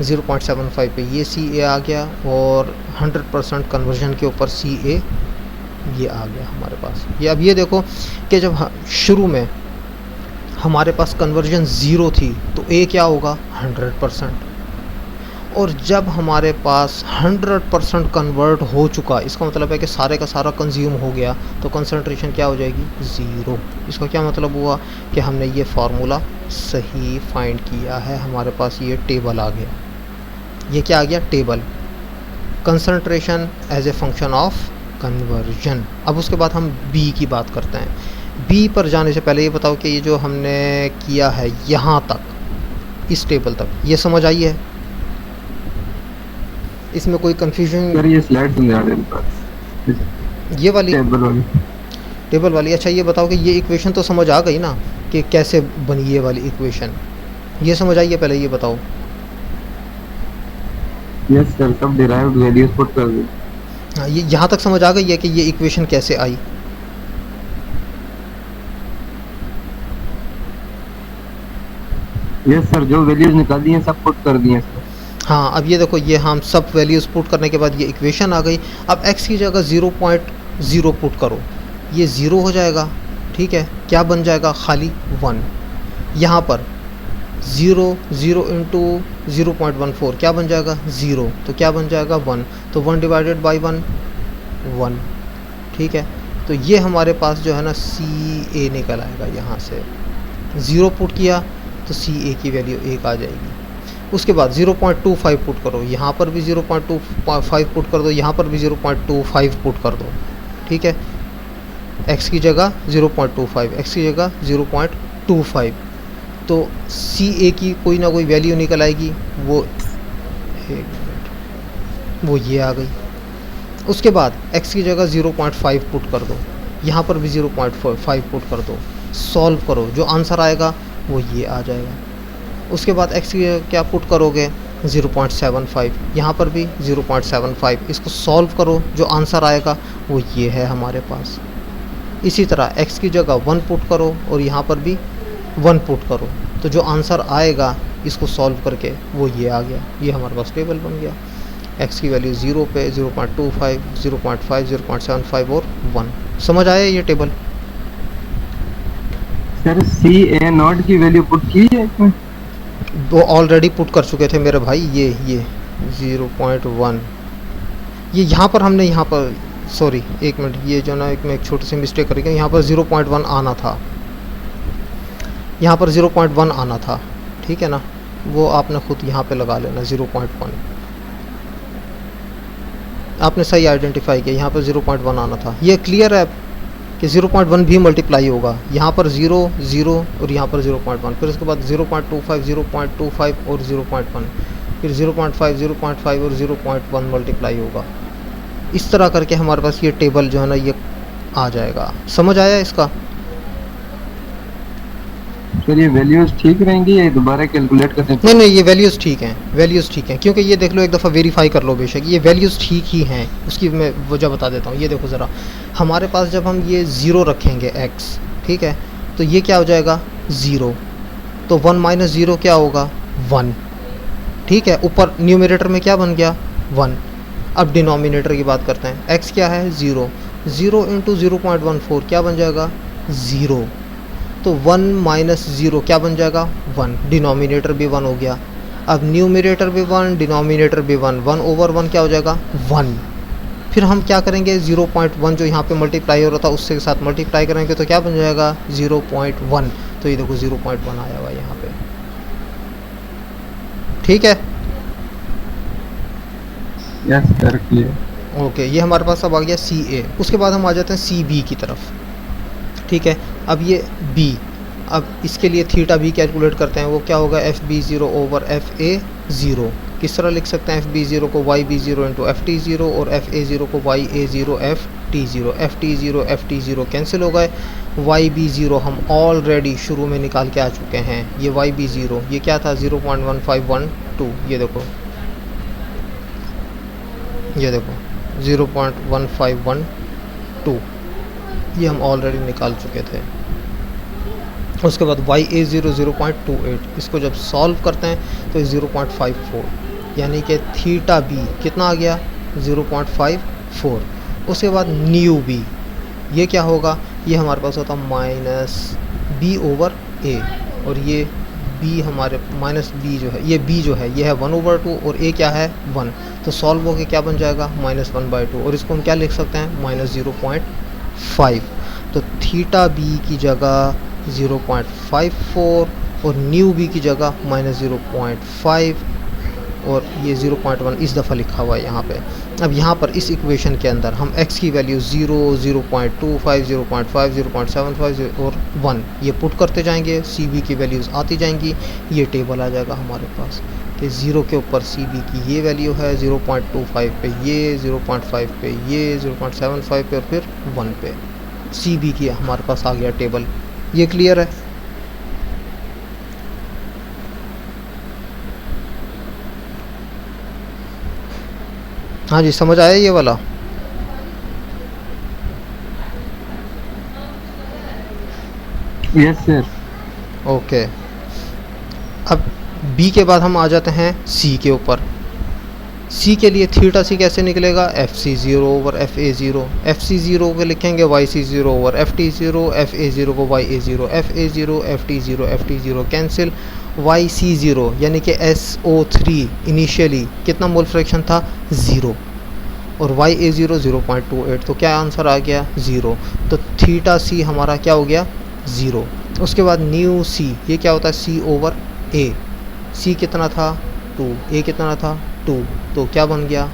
0.75 पे ये सी ए आ गया और 100% कन्वर्जन के ऊपर सी ए ये आ गया हमारे पास। ये अब ये देखो कि जब शुरू में हमारे पास कन्वर्जन 0 थी तो ए क्या होगा 100%, और जब हमारे पास 100% कन्वर्ट हो चुका, इसका मतलब है कि सारे का सारा कंज्यूम हो गया, तो कंसंट्रेशन क्या हो जाएगी 0। इसका क्या मतलब हुआ कि हमने ये फार्मूला सही फाइंड किया है, हमारे पास ये टेबल आ गया। ये क्या आ गया table, concentration as a function of conversion. अब उसके बाद हम बी की बात करते हैं। बी पर जाने से पहले ये बताओ कि ये जो हमने किया है यहाँ तक इस टेबल तक, ये समझ आई है, इसमें कोई कंफ्यूजन? सर ये स्लाइड समझा रहे हैं ये वाली टेबल वाली। अच्छा ये बताओ कि ये इक्वेशन तो समझ आ गई ना कि कैसे बनी ये वाली इक्वेशन, ये समझ आई है, पहले ये बताओ। यस सर, सब डिराइव्ड वैल्यूज पुट कर दो। हाँ, ये यहाँ तक समझ आ गई है कि ये इक्वेशन कैसे आई। यस सर, जो वैल्यूज निकाली हैं सब पुट कर दी हैं सर। हाँ अब ये देखो, ये हम सब वैल्यूज़ पुट करने के बाद ये इक्वेशन आ गई। अब x की जगह 0.0 पुट करो, ये 0 हो जाएगा, ठीक है, क्या बन जाएगा खाली 1। यहाँ पर 0 इंटू 0.14 क्या बन जाएगा 0, तो क्या बन जाएगा 1, तो 1 डिवाइडेड बाई 1 1, ठीक है। तो ये हमारे पास जो है ना सी ए निकल आएगा, यहाँ से 0 पुट किया तो सी ए की वैल्यू 1 आ जाएगी। उसके बाद 0.25 पुट करो, यहाँ पर भी 0.25 पुट कर दो, यहाँ पर भी 0.25 पुट कर दो, ठीक है। x की जगह 0.25, x की जगह 0.25, तो सी ए की कोई ना कोई वैल्यू निकल आएगी, वो एक मिनट, वो ये आ गई। उसके बाद x की जगह 0.5 पुट कर दो, यहाँ पर भी 0.5 पुट कर दो, सॉल्व करो, जो आंसर आएगा वो ये आ जाएगा। उसके बाद x की क्या पुट करोगे 0.75, यहाँ पर भी 0.75, इसको सॉल्व करो, जो आंसर आएगा वो ये है हमारे पास। इसी तरह x की जगह 1 पुट करो और यहाँ पर भी 1 पुट करो, तो जो आंसर आएगा इसको सॉल्व करके वो ये आ गया। ये हमारे पास टेबल बन गया। x की वैल्यू 0 पे 0.25, 0.5, 0.75 और 1। समझ आया ये table? Sir C A naught की वैल्यू पुट की है इसमें? वो ऑलरेडी पुट कर चुके थे मेरे भाई, ये 0.1, ये यहाँ पर हमने, यहाँ पर सॉरी एक मिनट, ये जो ना एक छोटी सी मिस्टेक करी गई, यहाँ पर 0.1 आना था, यहाँ पर 0.1 आना था, ठीक है ना, वो आपने खुद यहाँ पे लगा लेना 0.1, आपने सही आइडेंटिफाई किया, यहाँ पर 0.1 आना था। ये क्लियर है कि 0.1 भी मल्टीप्लाई होगा, यहाँ पर 0 0 और यहाँ पर 0.1, फिर उसके बाद 0.25 0.25 और 0.1, फिर 0.5 0.5 और 0.1 मल्टीप्लाई होगा। इस तरह करके हमारे पास ये टेबल जो है ना ये आ जाएगा। समझ आया इसका? सर ये वैल्यूज ठीक रहेंगी या दोबारा कैलकुलेट करते हैं? नहीं ये वैल्यूज़ ठीक हैं, वैल्यूज़ ठीक हैं, क्योंकि ये देख लो, एक दफ़ा वेरीफाई कर लो, बेशक ये वैल्यूज़ ठीक ही हैं। उसकी मैं वजह बता देता हूँ। ये देखो ज़रा, हमारे पास जब हम ये 0 रखेंगे x, ठीक है, तो ये क्या हो जाएगा 0, तो 1 माइनस 0 क्या होगा 1, ठीक है। ऊपर न्यूमरेटर में क्या बन गया 1। अब डिनोमिनेटर की बात करते हैं, x क्या है 0, 0 इंटू 0.14 क्या बन जाएगा 0, तो 1 माइनस 0 क्या बन जाएगा 1, डिनोमिनेटर भी 1 हो गया। अब न्यूमरेटर भी 1, डिनोमिनेटर भी 1, 1 ओवर 1 क्या हो जाएगा 1। फिर हम क्या करेंगे 0.1 जो यहाँ पे मल्टीप्लाई हो रहा था उससे के साथ मल्टीप्लाई करेंगे तो क्या बन जाएगा 0.1, तो ये देखो 0.1 आया हुआ यहाँ पे, ठीक है। Yes sir clear. ओके, ये हमारे पास अब आ गया सी ए। उसके बाद हम आ जाते हैं सी बी की तरफ, ठीक है। अब ये b, अब इसके लिए थीटा b कैलकुलेट करते हैं, वो क्या होगा F B zero over F A zero. किस तरह लिख सकते हैं एफ बी ज़ीरो को Y B zero into F T zero और एफ ए ज़ीरो को Y A zero F T zero. F T zero cancel हो गए, वाई बी ज़ीरो हम ऑलरेडी शुरू में निकाल के आ चुके हैं। ये वाई बी ज़ीरो ये क्या था 0.1512, ये देखो 0.1512, ये हम ऑलरेडी निकाल चुके थे। उसके बाद YA0 0.28, इसको जब सॉल्व करते हैं तो 0.54, यानी कि थीटा बी कितना आ गया 0.54। उसके बाद न्यू बी, ये क्या होगा, ये हमारे पास होता माइनस बी ओवर ए, और ये बी हमारे माइनस बी जो है, ये बी जो है ये है 1/2 और ए क्या है 1, तो सॉल्व होके क्या बन जाएगा -1/2, और इसको हम क्या लिख सकते हैं -0.5। तो थीटा बी की जगह 0.54 और न्यू बी की जगह -0.5, और ये 0.1 इस दफ़ा लिखा हुआ है यहाँ पे। अब यहाँ पर इस इक्वेशन के अंदर हम x की वैल्यू 0, 0.25, 0.5, 0.75 और 1 ये पुट करते जाएंगे, सी बी की वैल्यूज़ आती जाएंगी, ये टेबल आ जाएगा हमारे पास कि 0 के ऊपर सी बी की ये वैल्यू है, 0.25 पे ये, 0.5 पे ये, 0.75 पे और फिर 1 पे सी बी की हमारे पास आ गया टेबल। ये क्लियर है? हाँ जी, समझ आया ये वाला? Yes sir. ओके, अब बी के बाद हम आ जाते हैं सी के ऊपर। सी के लिए थीटा सी कैसे निकलेगा, FC0 ओवर FA0, FC0 को लिखेंगे YC0 ओवर FT0, FA0 को YA0, FA0 FT0, FT0 cancel, YC0 यानी कि SO3 इनिशियली कितना मोल फ्रैक्शन था 0, और YA0 0.28, तो क्या आंसर आ गया 0। तो थीटा सी हमारा क्या हो गया 0। उसके बाद न्यू सी, ये क्या होता है C ओवर A, C कितना था 2, A कितना था 2, तो क्या बन गया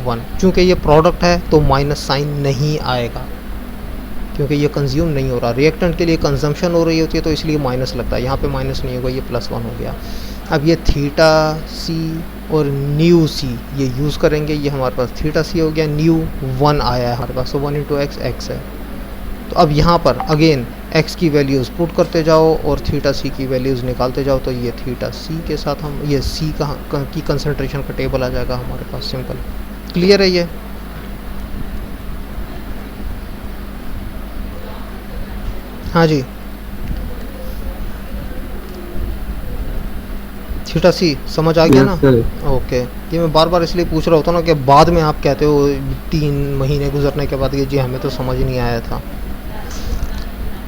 1। चूँकि ये प्रोडक्ट है तो माइनस साइन नहीं आएगा, क्योंकि ये कंज्यूम नहीं हो रहा, रिएक्टेंट के लिए कंजम्पशन हो रही होती है तो इसलिए माइनस लगता है, यहाँ पे माइनस नहीं होगा, ये +1 हो गया। अब ये थीटा सी और न्यू सी ये यूज़ करेंगे, ये हमारे पास थीटा सी हो गया, न्यू 1 आया है हमारे पास, तो 1 × x x है। तो अब यहाँ पर अगेन x की वैल्यूज़ पुट करते जाओ और थीटा सी की वैल्यूज़ निकालते जाओ, तो ये थीटा सी के साथ हम ये सी की कंसंट्रेशन का टेबल आ जाएगा हमारे पास, सिंपल। क्लियर है ये? हाँ जी, थीटा सी समझ आ गया ना? ओके, ये मैं बार बार इसलिए पूछ रहा होता ना कि बाद में आप कहते हो 3 महीने गुजरने के बाद कि जी हमें तो समझ नहीं आया था।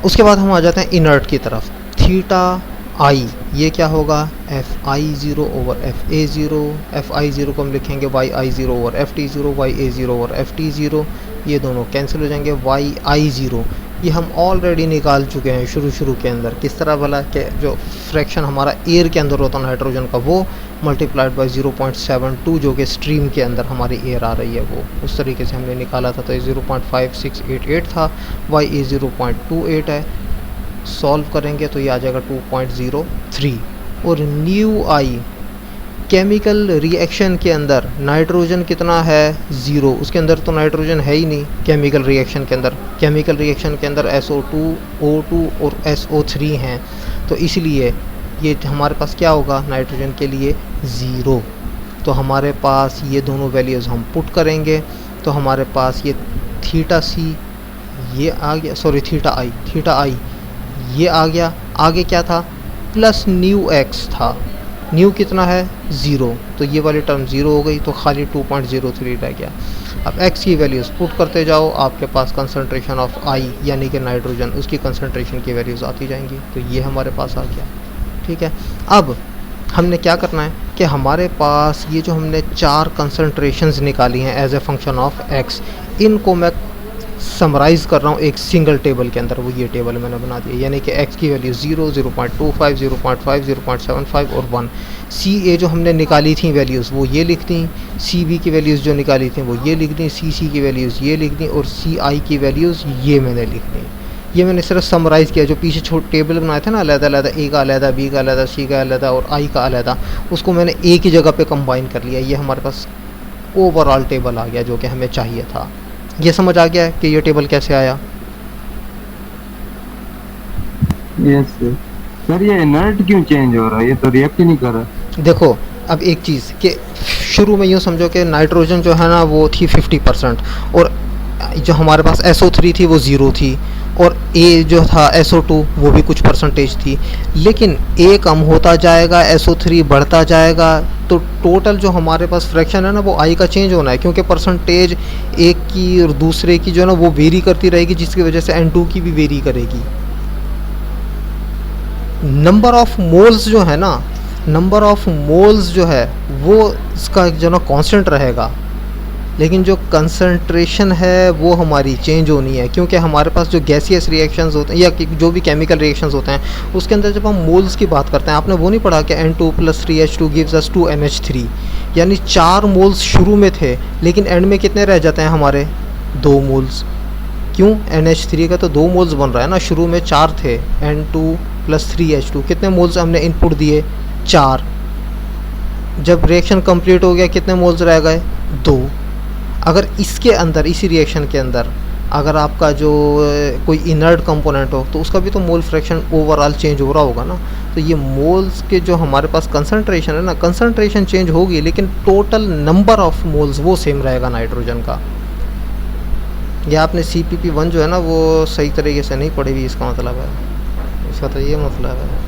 उसके बाद हम आ जाते हैं इनर्ट की तरफ। थीटा आई ये क्या होगा FI0 ओवर FA0, FI0 को हम लिखेंगे YI0 over FT0, YA0 over FT0, ये दोनों कैंसिल हो जाएंगे। YI0 ये हम ऑलरेडी निकाल चुके हैं शुरू के अंदर, किस तरह वाला कि जो फ्रैक्शन हमारा एयर के अंदर होता है नाइट्रोजन का, वो मल्टीप्लाइड बाय 0.72 जो कि स्ट्रीम के अंदर हमारी एयर आ रही है, वो उस तरीके से हमने निकाला था। तो ये 0.5688 था, YA 0.28 है, सॉल्व करेंगे तो ये आ जाएगा 2.03। और न्यू आई केमिकल रिएक्शन के अंदर नाइट्रोजन कितना है 0, उसके अंदर तो नाइट्रोजन है ही नहीं केमिकल रिएक्शन के अंदर। केमिकल रिएक्शन के अंदर SO2, O2 और SO3 हैं, तो इसलिए ये हमारे पास क्या होगा नाइट्रोजन के लिए 0। तो हमारे पास ये दोनों वैल्यूज़ हम पुट करेंगे तो हमारे पास ये थीटा सी ये आ गया, सॉरी थीटा आई ये आ गया। आगे क्या था प्लस न्यू एक्स था, न्यू कितना है 0, तो ये वाली टर्म 0 हो गई, तो खाली 2.03 रह गया। अब x की वैल्यूज़ पुट करते जाओ, आपके पास कंसंट्रेशन ऑफ आई यानी कि नाइट्रोजन उसकी कंसंट्रेशन की वैल्यूज़ आती जाएंगी, तो ये हमारे पास आ गया। ठीक है, अब हमने क्या करना है कि हमारे पास ये जो हमने 4 कंसंट्रेशंस निकाली हैं as a function of x, इनको मैं समराइज़ कर रहा हूँ एक सिंगल टेबल के अंदर, वो ये टेबल मैंने बना दिया, यानी कि x की वैल्यू 0, 0.25, 0.5, 0.75 और 1। सी ए जो हमने निकाली थी वैल्यूज़ वो ये लिख दी, सी बी की वैल्यूज़ जो निकाली थी वो ये लिख दी, सी सी की वैल्यूज़ ये लिख दी और सी आई की वैल्यूज़ ये मैंने लिख दी। ये मैंने सिर्फ समराइज़ किया, जो पीछे छोटे टेबल बनाए थे ना अलग-अलग, ए का अलग, बी का अलग, सी का अलग और आई का अलग, उसको मैंने एक ही जगह पे कंबाइन कर लिया। ये हमारे पास ओवरऑल टेबल आ गया जो कि हमें चाहिए था। ये समझ आ गया है कि ये टेबल कैसे आया? Yes sir. ये इनर्ट क्यों चेंज हो रहा है, ये तो रिएक्ट ही नहीं कर रहा। देखो अब एक चीज़ कि शुरू में यूँ समझो कि नाइट्रोजन जो है ना वो थी 50% और जो हमारे पास SO3 थी वो 0 थी, और A जो था SO2 वो भी कुछ परसेंटेज थी, लेकिन A कम होता जाएगा, SO3 बढ़ता जाएगा, तो टोटल जो हमारे पास फ्रैक्शन है ना वो I का चेंज होना है, क्योंकि परसेंटेज एक की और दूसरे की जो है ना वो वेरी करती रहेगी, जिसकी वजह से N2 की भी वेरी करेगी। नंबर ऑफ मोल्स जो है ना, नंबर ऑफ मोल्स जो है वो इसका जो ना कांस्टेंट रहेगा, लेकिन जो कंसंट्रेशन है वो हमारी चेंज होनी है, क्योंकि हमारे पास जो गैसियस रिएक्शंस होते हैं या जो भी केमिकल रिएक्शंस होते हैं उसके अंदर जब हम मोल्स की बात करते हैं, आपने वो नहीं पढ़ा कि N2 + 3H2 gives us 2NH3, यानी 4 मोल्स शुरू में थे, लेकिन एंड में कितने रह जाते हैं हमारे 2 मोल्स। क्यों? NH3 का तो 2 मोल्स बन रहा है ना, शुरू में 4 थे, N2 + 3H2, कितने मोल्स हमने इनपुट दिए 4, जब रिएक्शन कंप्लीट हो गया कितने मोल्स रह गए 2। अगर इसके अंदर, इसी रिएक्शन के अंदर अगर आपका जो कोई इनर्ट कंपोनेंट हो तो उसका भी तो मोल फ्रैक्शन ओवरऑल चेंज हो रहा होगा ना, तो ये मोल्स के जो हमारे पास कंसंट्रेशन है ना, कंसंट्रेशन चेंज होगी लेकिन टोटल नंबर ऑफ मोल्स वो सेम रहेगा नाइट्रोजन का। या आपने CPP1 जो है ना वो सही तरीके से नहीं पढ़ी हुई, इसका मतलब है, इसका तो ये मतलब है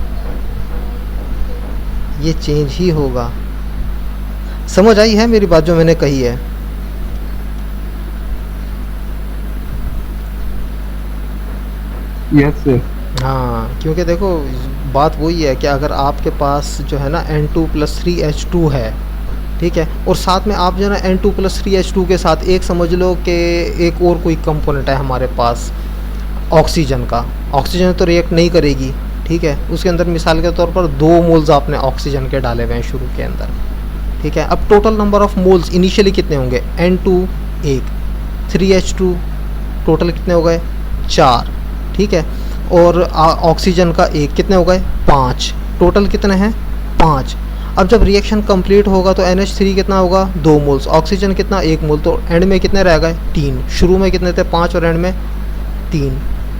ये चेंज ही होगा। समझ आई है मेरी बात जो मैंने कही है? Yes sir. हाँ, क्योंकि देखो बात वही है कि अगर आपके पास जो है ना N2 + 3H2 है, ठीक है, और साथ में आप जो है ना N2 + 3H2 के साथ एक समझ लो कि एक और कोई कंपोनेंट है हमारे पास ऑक्सीजन का, ऑक्सीजन तो रिएक्ट नहीं करेगी, ठीक है, उसके अंदर मिसाल के तौर पर 2 मोल्स आपने ऑक्सीजन के डाले हुए हैं शुरू के अंदर, ठीक है। अब total number of moles initially कितने होंगे? N2 1, 3H2 टोटल कितने हो गए 4, ठीक है, और ऑक्सीजन का 1 कितने हो गए 5, टोटल कितने हैं 5। अब जब रिएक्शन कंप्लीट होगा तो NH3 कितना होगा 2 मोल्स, ऑक्सीजन कितना 1 मोल, तो एंड में कितने रह गए 3, शुरू में कितने थे 5 और एंड में 3।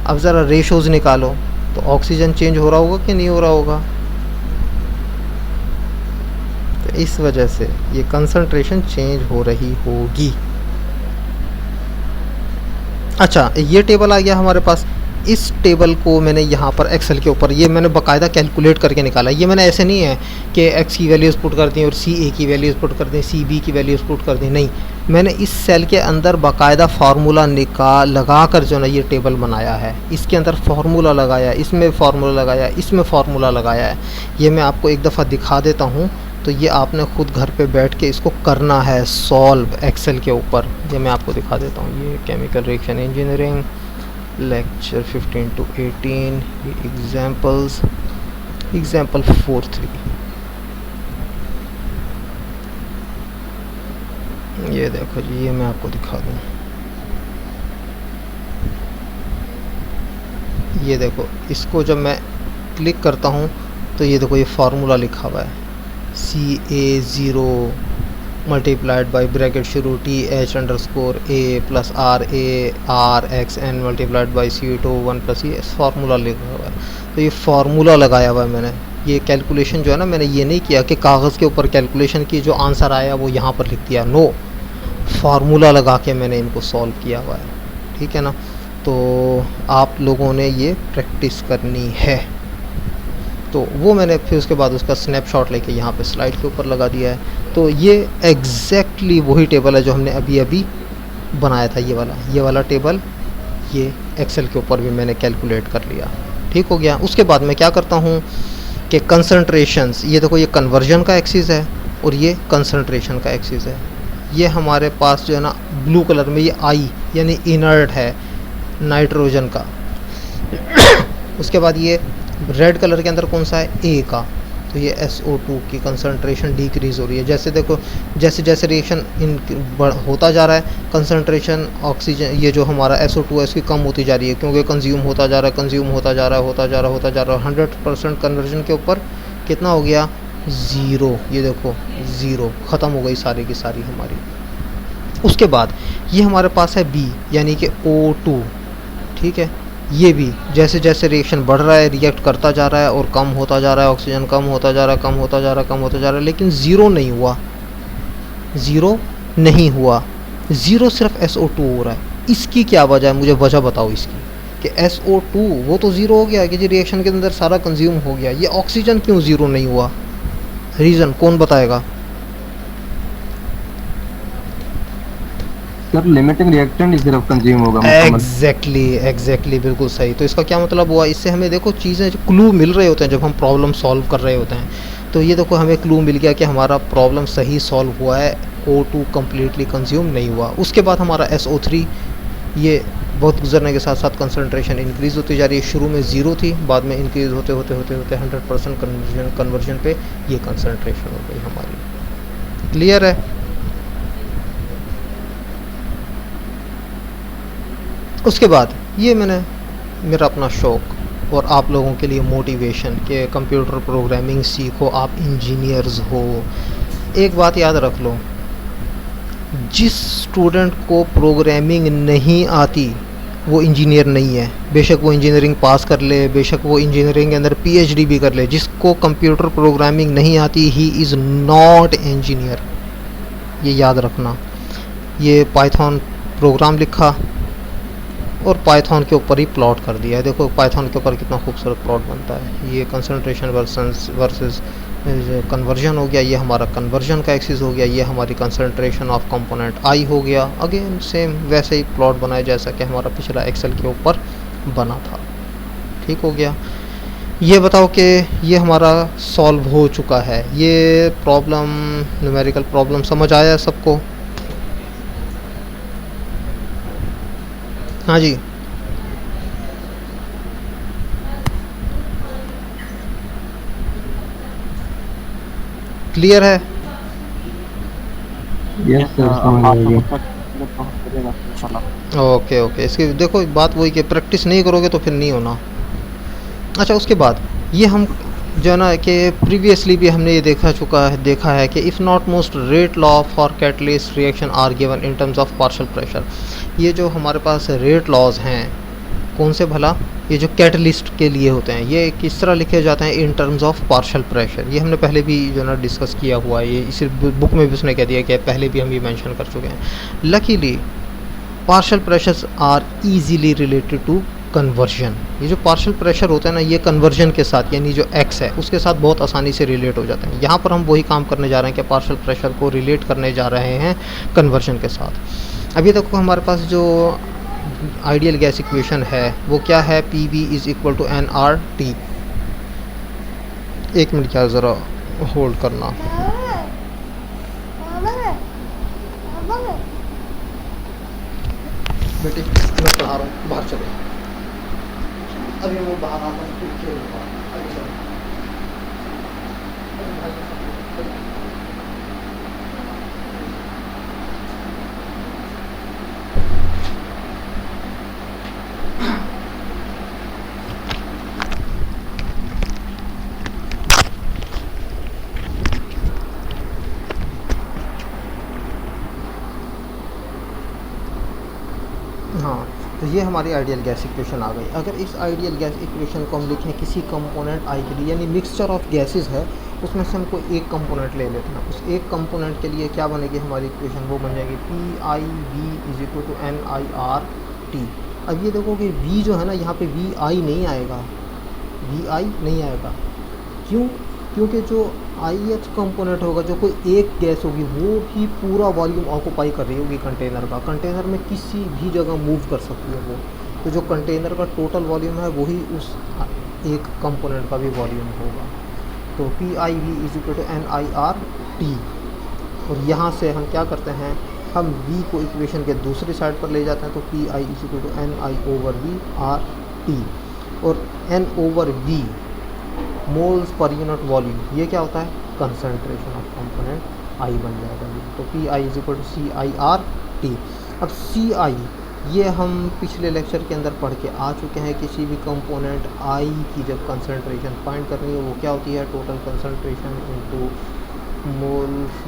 अब ज़रा रेशोज निकालो, तो ऑक्सीजन चेंज हो रहा होगा कि नहीं हो रहा होगा? तो इस वजह से ये कंसंट्रेशन चेंज हो रही होगी। अच्छा, ये टेबल आ गया हमारे पास। इस टेबल को मैंने यहाँ पर एक्सेल के ऊपर ये मैंने बाकायदा कैलकुलेट करके निकाला। ये मैंने ऐसे नहीं है कि एक्स की वैल्यूज़ पुट कर दी और CA की वैल्यूज़ पुट कर दी, CB की वैल्यूज़ पुट कर दी, नहीं, मैंने इस सेल के अंदर बाकायदा फार्मूला लगा कर जो ना ये टेबल बनाया है। इसके अंदर फार्मूला लगाया, इसमें फार्मूला लगाया, इसमें फार्मूला लगाया है। ये मैं आपको एक दफ़ा दिखा देता हूँ, तो ये आपने ख़ुद घर पे बैठ के इसको करना है सॉल्व एक्सेल के ऊपर। ये मैं आपको दिखा देता हूँ। ये chemical reaction engineering lecture 15 to 18, ये एग्जाम्पल 4.3, ये देखो जी, ये मैं आपको दिखा दूँ। ये देखो, इसको जब मैं क्लिक करता हूँ तो ये देखो ये फार्मूला लिखा हुआ है, CA0 मल्टीप्लाइड बाई ब्रैकेट शुरू TH underscore A + RA RXN multiplied by CO2 1 + ये फार्मूला लिखा हुआ है। तो ये फार्मूला लगाया हुआ है मैंने। ये कैलकुलेशन जो है ना, मैंने ये नहीं किया कि कागज़ के ऊपर कैलकुलेशन की, जो आंसर आया वो यहाँ पर लिख दिया, नो, फार्मूला लगा के मैंने इनको सॉल्व किया हुआ है, ठीक है ना। तो आप लोगों ने ये प्रैक्टिस करनी है। तो वो मैंने फिर उसके बाद उसका स्नैपशॉट लेके यहाँ पे स्लाइड के ऊपर लगा दिया है। तो ये एग्जैक्टली वही टेबल है जो हमने अभी अभी बनाया था, ये वाला टेबल, ये एक्सेल के ऊपर भी मैंने कैलकुलेट कर लिया, ठीक हो गया। उसके बाद मैं क्या करता हूँ कि कंसंट्रेशंस, ये देखो ये कन्वर्जन का एक्सिस है और ये कंसंट्रेशन का एक्सिस है। ये हमारे पास जो है ना ब्लू कलर में ये I यानी इनर्ट है नाइट्रोजन का। उसके बाद ये रेड कलर के अंदर कौन सा है A का, तो ये SO2 की कंसंट्रेशन डिक्रीज़ हो रही है। जैसे देखो, जैसे जैसे रिएक्शन होता जा रहा है, कंसंट्रेशन ऑक्सीजन ये जो हमारा SO2 है इसकी कम होती जा रही है, क्योंकि कंज्यूम होता जा रहा है 100% कन्वर्जन के ऊपर कितना हो गया 0। ये देखो 0 ख़त्म हो गई सारी की सारी हमारी। उसके बाद ये हमारे पास है B यानी कि O2, ठीक है। ये भी जैसे जैसे रिएक्शन बढ़ रहा है, रिएक्ट करता जा रहा है और कम होता जा रहा है, ऑक्सीजन कम होता जा रहा है, लेकिन ज़ीरो नहीं हुआ, ज़ीरो सिर्फ SO2 हो रहा है। इसकी क्या वजह है, मुझे वजह बताओ इसकी, कि SO2 वो तो ज़ीरो हो गया कि जी रिएक्शन के अंदर सारा कंज्यूम हो गया, ये ऑक्सीजन क्यों ज़ीरो नहीं हुआ? रीज़न कौन बताएगा? सर लिमिटिंग रिएक्टेंट ही सिर्फ कंज्यूम होगा मुकम्मल। एग्जैक्टली बिल्कुल सही। तो इसका क्या मतलब हुआ, इससे हमें देखो चीज़ें जो क्लू मिल रहे होते हैं जब हम प्रॉब्लम सॉल्व कर रहे होते हैं, तो ये देखो हमें क्लू मिल गया कि हमारा प्रॉब्लम सही सॉल्व हुआ है, O2 कम्प्लीटली कंज्यूम नहीं हुआ। उसके बाद हमारा SO3 ये बहुत गुजरने के साथ साथ कंसनट्रेशन इंक्रीज़ होती जा रही है, शुरू में ज़ीरो थी, बाद में इंक्रीज़ होते होते होते होते 100% कन्वर्जन पे ये कंसनट्रेशन हो गई हमारी। क्लियर है? उसके बाद ये मैंने मेरा अपना शौक़ और आप लोगों के लिए मोटिवेशन कि कंप्यूटर प्रोग्रामिंग सीखो, आप इंजीनियर्स हो। एक बात याद रख लो, जिस स्टूडेंट को प्रोग्रामिंग नहीं आती वो इंजीनियर नहीं है, बेशक वो इंजीनियरिंग पास कर ले, बेशक वो इंजीनियरिंग के अंदर PhD भी कर ले, जिसको कंप्यूटर प्रोग्रामिंग नहीं आती ही इज़ नॉट इंजीनियर। ये याद रखना। ये पाइथन प्रोग्राम लिखा और पाइथन के ऊपर ही प्लॉट कर दिया है, देखो पाइथन के ऊपर कितना खूबसूरत प्लॉट बनता है। ये कंसंट्रेशन वर्सेस कन्वर्जन हो गया, ये हमारा कन्वर्जन का एक्सिस हो गया, ये हमारी कंसंट्रेशन ऑफ कंपोनेंट आई हो गया। अगेन सेम वैसे ही प्लॉट बनाया जैसा कि हमारा पिछला एक्सेल के ऊपर बना था। ठीक हो गया? ये बताओ कि ये हमारा सॉल्व हो चुका है, ये प्रॉब्लम न्यूमेरिकल प्रॉब्लम समझ आया सबको? हाँ जी, क्लियर है? यस सर समझ आ गया। ओके। इसकी देखो बात वही कि प्रैक्टिस नहीं करोगे तो फिर नहीं होना। अच्छा, उसके बाद ये हम जो है ना कि प्रीवियसली भी हमने ये देखा है कि if not most rate law for catalyst reaction are given in terms of partial pressure. ये जो हमारे पास रेट लॉज हैं, कौन से भला? ये जो कैटलिस्ट के लिए होते हैं, ये किस तरह लिखे जाते हैं? इन टर्म्स ऑफ पार्शियल प्रेशर। ये हमने पहले भी जो है ना डिस्कस किया हुआ है, ये इसी बुक में भी उसने कह दिया कि पहले भी हम ये मेंशन कर चुके हैं। Luckily partial pressures are easily related to conversion. ये जो पार्शियल प्रेशर होता है ना, ये कन्वर्जन के साथ, यानी जो x है उसके साथ बहुत आसानी से रिलेट हो जाते हैं। यहाँ पर हम वही काम करने जा रहे हैं कि पार्शियल प्रेशर को रिलेट करने जा रहे हैं कन्वर्जन के साथ। अभी तक हमारे पास जो आइडियल गैस इक्वेशन है वो क्या है? PV is equal to nRT। एक मिनट क्या, ज़रा होल्ड करना। बेटी मैं पढ़ा रहा हूँ, बाहर चलो। अभी वो बाहर आता है, फिर खेलूंगा। अभी चलो। हाँ, तो ये हमारी आइडियल गैस इक्वेशन आ गई। अगर इस आइडियल गैस इक्वेशन को हम लिखें किसी कंपोनेंट आई के लिए, यानी मिक्सचर ऑफ गैसेस है, उसमें से हमको एक कंपोनेंट ले लेते हैं। उस एक कंपोनेंट के लिए क्या बनेगी हमारी इक्वेशन? वो बन जाएगी PIV is equal to NIRT। अब ये देखो कि V जो है ना, यहाँ पे VI नहीं आएगा, VI नहीं आएगा। क्यों? क्योंकि जो ith कंपोनेंट होगा, जो कोई एक गैस होगी, वो ही पूरा वॉल्यूम ऑक्यूपाई कर रही होगी कंटेनर का। कंटेनर में किसी भी जगह मूव कर सकती है वो, तो जो कंटेनर का टोटल वॉल्यूम है वही उस एक कंपोनेंट का भी वॉल्यूम होगा। तो PIV is equal to NIRT। और यहाँ से हम क्या करते हैं, हम V को इक्वेशन के दूसरी साइड पर ले जाते हैं, तो PI is equal to NI/V/RT। और N/V moles per unit volume, ये क्या होता है? कंसंट्रेशन ऑफ कंपोनेंट आई बन जाएगा ये। तो PI is equal to CIRT। अब CI ये हम पिछले लेक्चर के अंदर पढ़ के आ चुके हैं। किसी भी कंपोनेंट आई की जब कंसंट्रेशन फाइंड करनी है, वो क्या होती है? Total concentration into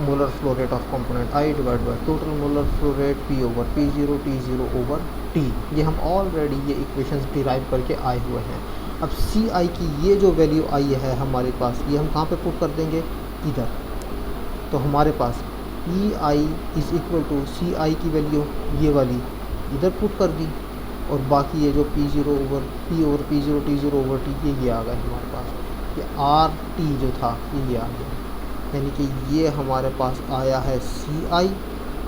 molar flow rate of component I divide by total molar flow rate P/P0 T। ये हम ऑलरेडी ये इक्वेशंस डिराइव करके आए हुए हैं। अब CI की ये जो वैल्यू आई है हमारे पास, ये हम कहाँ पे पुट कर देंगे? इधर। तो हमारे पास PI is equal to CI की वैल्यू ये वाली इधर पुट कर दी, और बाकी ये जो P0 over P0 T0 over T ये आ गया हमारे पास। ये RT जो था ये आ गया, यानी कि ये हमारे पास आया है CI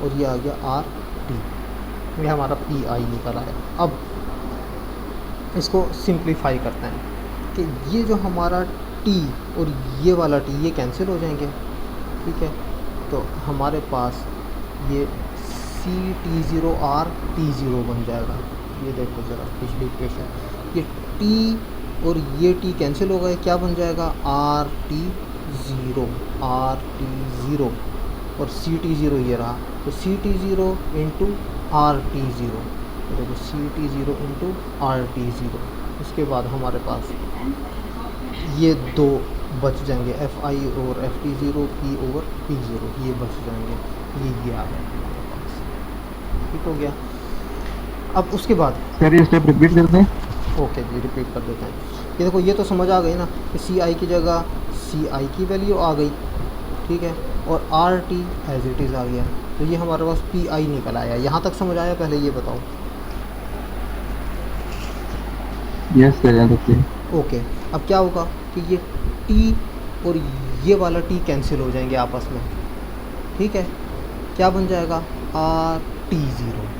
और ये आ गया RT, ये हमारा PI निकल आया। अब इसको सिंप्लीफाई करते हैं कि ये जो हमारा T और ये वाला T ये कैंसिल हो जाएंगे, ठीक है। तो हमारे पास ये CT0 RT0 बन जाएगा। ये देखो ज़रा पिछली इक्वेशन, ये T और ये T कैंसिल हो गए, क्या बन जाएगा RT0 और CT0 ये रहा, तो CT0 इंटू RT0, देखो CT0 इंटू RT0। उसके बाद हमारे पास ये दो बच जाएंगे, FI और FT0, P ओवर P0 ये बच जाएंगे, ये आ गया हमारे पास, ठीक हो गया। अब उसके बाद सर ये स्टेप रिपीट करते हैं। ओके जी, रिपीट कर देते हैं। ये देखो ये तो समझ आ गई ना कि CI की जगह CI की वैल्यू आ गई, ठीक है, और RT एज इट इज़ आ गया, तो ये हमारे पास PI निकल आया। यहाँ तक समझ आया, पहले ये बताओ। यस सर, यहाँ तक। ओके, अब क्या होगा कि ये T और ये वाला T कैंसिल हो जाएंगे आपस में, ठीक है। क्या बन जाएगा RT0।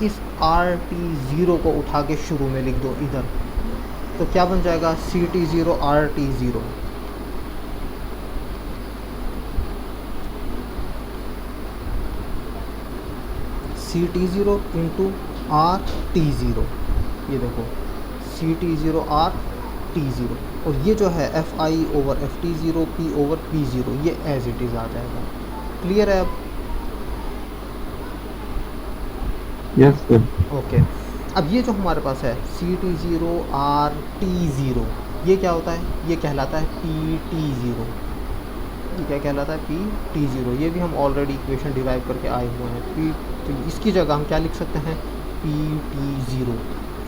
इस RT0 को उठा के शुरू में लिख दो इधर, तो क्या बन जाएगा CT0 RT0। CT0 into RT0, ये देखो CT0 RT0, और ये जो है FI over FT0 P over P0 ये एज इट इज़ आ जाएगा। क्लियर है अब? Yes sir. ओके, अब ये जो हमारे पास है CT0 RT0 ये क्या होता है, ये कहलाता है PT0। ये क्या कहलाता है PT0, ये भी हम ऑलरेडी इक्वेशन डिराइव करके आए हुए हैं। तो इसकी जगह हम क्या लिख सकते हैं PT0,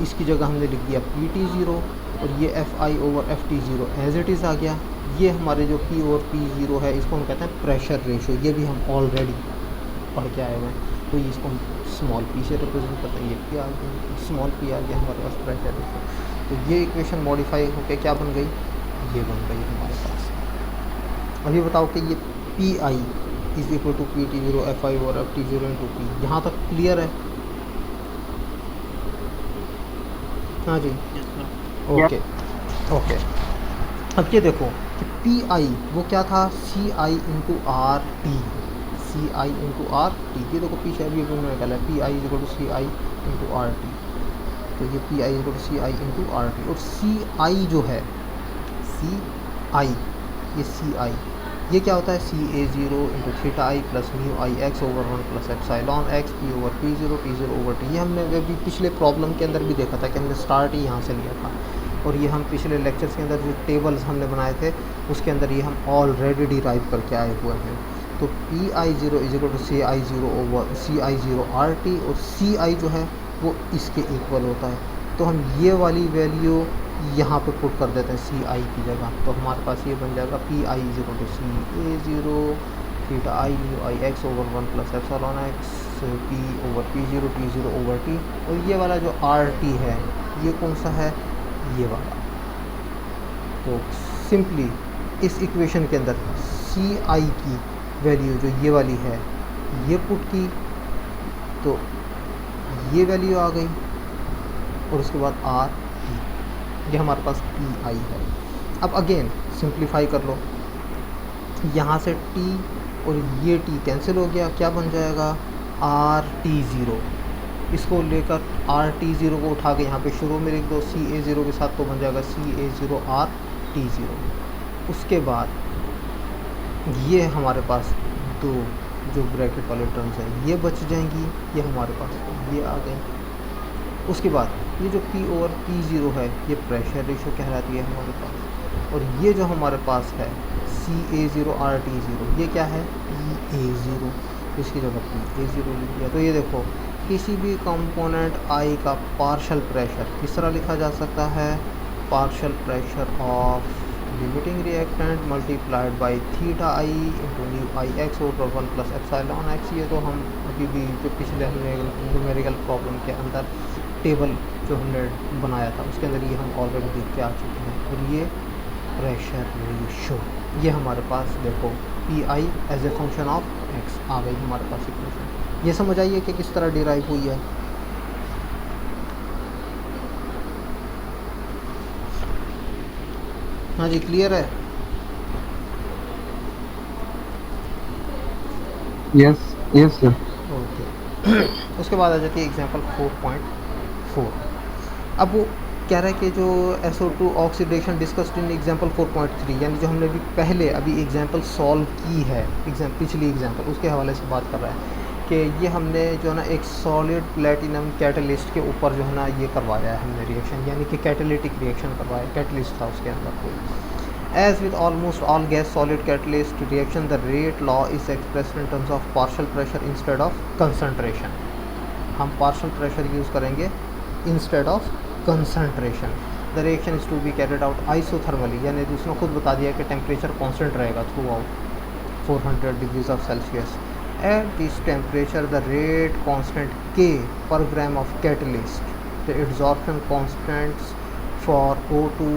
इसकी जगह हमने लिख दिया PT0, और ये FI over FT0 as it is आ गया। ये हमारे जो P और P0 है इसको हम कहते हैं प्रेशर रेशो, ये भी हम ऑलरेडी पढ़ के आए हुए हैं। तो ये इसको हम स्मॉल p से रिप्रेजेंट करते हैं, ये p आ गया, स्मॉल p आ गया हमारे पास प्रेशर रेशो। तो ये इक्वेशन मॉडिफाई होकर क्या बन गई, ये बन गई हमारे पास। अभी बताओ कि ये PI is equal to PT0 FI और FT0 इंटू P, यहाँ तक क्लियर है? हाँ जी, ओके ओके। अब ये देखो कि PI वो क्या था CI into RT, CI into RT, ये देखो पीछे अभी मैंने निकाला है PI is equal to CI into RT, तो ये PI is equal to CI into RT, और CI जो है CI, ये CI ये क्या होता है CA0 into theta I plus mu I x over 1 plus epsilon x P over P0 T0 over T। ये हमने अभी पिछले प्रॉब्लम के अंदर भी देखा था कि हमने स्टार्ट ही यहाँ से लिया था, और ये हम पिछले लेक्चर्स के अंदर जो टेबल्स हमने बनाए थे उसके अंदर ये हम ऑलरेडी डिराइव करके आए हुए हैं। तो PI0 is equal to CI0 over CI0 RT, और CI जो है वो इसके इक्वल होता है। तो हम ये वाली वैल्यू यहाँ पे पुट कर देते हैं CI की जगह, तो हमारे पास ये बन जाएगा PI is equal to CA0 theta I mu I x over 1 plus epsilon x P over P0 T0 over T। और ये वाला जो RT है ये कौन सा है, ये वाला। तो सिंपली इस इक्वेशन के अंदर CI की वैल्यू जो ये वाली है ये पुट की, तो ये वैल्यू आ गई, और उसके बाद RT, ये हमारे पास PI है। अब अगेन सिंप्लीफाई कर लो, यहाँ से T और ये T कैंसिल हो गया, क्या बन जाएगा RT0। इसको लेकर RT0 को उठा के यहाँ पे शुरू में लिख दो CA0 के साथ, तो बन जाएगा CA0 RT0। उसके बाद ये हमारे पास दो जो ब्रैकेट वाले टर्म्स हैं ये बच जाएंगी, ये हमारे पास ये आ गए। उसके बाद ये जो P ओवर P0 है ये प्रेशर रेशो कहलाती है हमारे पास, और ये जो हमारे पास है CA0 RT0 ये क्या है PA0, इसकी जगह PA0 लिख दिया। तो ये देखो किसी भी कंपोनेंट I का पार्शियल प्रेशर किस तरह लिखा जा सकता है, partial pressure of limiting reactant multiplied by theta I into new I x over 1 plus epsilon x. ये तो हम अभी भी जो पिछले हमने न्यूमेरिकल प्रॉब्लम के अंदर टेबल जो हमने बनाया था उसके अंदर ये हम ऑलरेडी देख के आ चुके हैं। और ये प्रेशर रेशो, ये हमारे पास देखो P I as a function of x आ गई हमारे पास इक्वेशन। ये समझ आइए कि किस तरह डिराइव हुई है। हाँ जी, क्लियर है। Yes yes sir. ओके उसके बाद आ जाती है एग्जांपल 4.4। अब वो कह रहा है कि जो SO2 oxidation discussed in example 4.3, यानी जो हमने पहले अभी एग्जांपल सॉल्व की है पिछली एग्जांपल, उसके हवाले से बात कर रहा है कि ये हमने जो है ना एक सॉलिड प्लेटिनम कैटलिस्ट के ऊपर जो है ना ये करवाया है हमने रिएक्शन, यानी कि कैटेलिटिक रिएक्शन करवाया, कैटलिस्ट था उसके अंदर कोई। As with almost all gas solid catalyst reaction, the rate law is expressed in terms of partial pressure instead of concentration. हम partial pressure use करेंगे instead of concentration. The reaction is to be carried out isothermally, यानी उसने खुद बता दिया कि temperature constant रहेगा throughout 400 degrees of Celsius. At this temperature, the rate constant K per gram of catalyst, the absorption constants for O2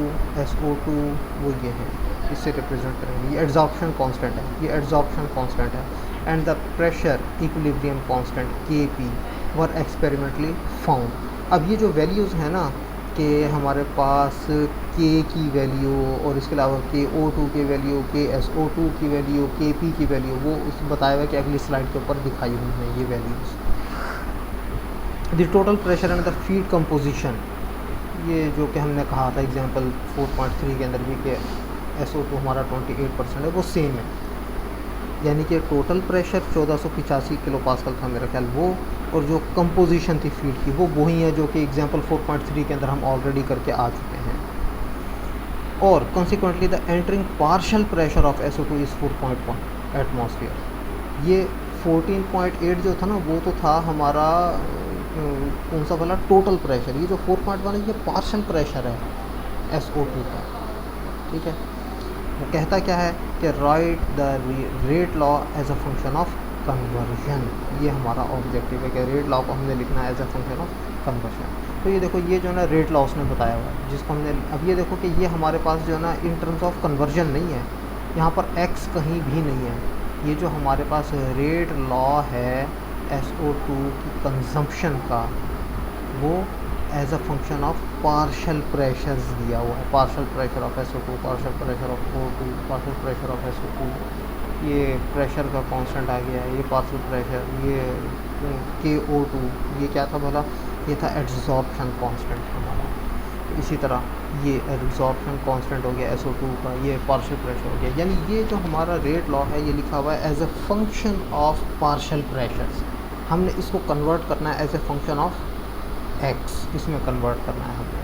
SO2 वो ये है, इससे रिप्रेजेंट करेंगे। ये एड्जॉर्प्शन कांस्टेंट है, ये एड्जॉर्प्शन कांस्टेंट है। And the pressure equilibrium constant Kp were experimentally found. अब ये जो वैल्यूज़ हैं ना कि हमारे पास K की वैल्यू और इसके अलावा KO2 की वैल्यू, KSO2 की वैल्यू, Kp की वैल्यू, वो उस बताया हुआ है कि अगली स्लाइड के ऊपर दिखाई हुई हैं ये values. The total pressure and the feed composition, ये जो कि हमने कहा था एग्जांपल 4.3 के अंदर भी कि SO2 हमारा 28% है, वो सेम है। यानी कि टोटल प्रेशर 1485 किलो पास्कल था मेरा ख्याल वो, और जो कंपोजिशन थी फीड की वो वही है जो कि एग्जांपल 4.3 के अंदर हम ऑलरेडी करके आ चुके हैं। और consequently the entering partial pressure of SO2 is 4.1 atmosphere. ये 14.8 जो था ना वो तो था हमारा कौन सा वाला टोटल प्रेशर, ये जो 4.1 है ये पार्शियल प्रेशर है SO2 का, ठीक है। वो कहता क्या है कि right the rate law as a function of conversion, ये हमारा ऑब्जेक्टिव है कि रेट लॉ को हमने लिखना है as a function of conversion. तो ये देखो ये जो है ना रेट लॉ उसने बताया हुआ है जिसको हमने, अब ये देखो कि ये हमारे पास जो है ना इन टर्म्स ऑफ कन्वर्जन नहीं है, यहाँ पर x कहीं भी नहीं है। ये जो हमारे पास रेट लॉ है SO2 की कंजम्पशन का, वो as a function of partial pressures दिया हुआ है। Partial pressure of SO2, partial pressure of O2, partial pressure of SO2, ये प्रेशर का कांस्टेंट आ गया है, ये पार्शियल प्रेशर, ये KO2, ये क्या था भला, ये था एड्जॉर्प्शन कांस्टेंट हमारा। इसी तरह ये एड्जॉर्प्शन कांस्टेंट हो गया SO2 का, ये पार्शियल प्रेशर हो गया। यानी ये जो हमारा रेट लॉ है ये लिखा हुआ है as a function of partial pressures. हमने इसको कन्वर्ट करना है as a function of x, इसमें कन्वर्ट करना है हमने।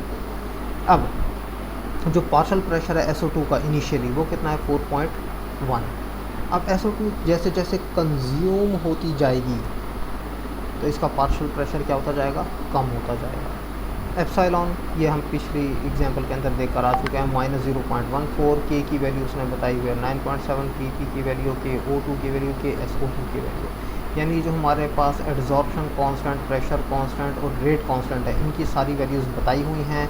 अब जो पार्शियल प्रेशर है SO2 का इनिशियली वो कितना है 4.1। अब SO2 जैसे जैसे कंज्यूम होती जाएगी तो इसका पार्शियल प्रेशर क्या होता जाएगा, कम होता जाएगा। एप्सिलॉन ये हम पिछली एग्जांपल के अंदर देख कर आ चुके हैं, -0.14, K की वैल्यू उसने बताई हुई है 9.7, Pp की वैल्यू, KO2 की वैल्यू, KSO2 की वैल्यू। यानी जो हमारे पास एड्जॉर्प्शन कांस्टेंट, प्रेशर कांस्टेंट और रेट कांस्टेंट है, इनकी सारी वैल्यूज़ बताई हुई हैं।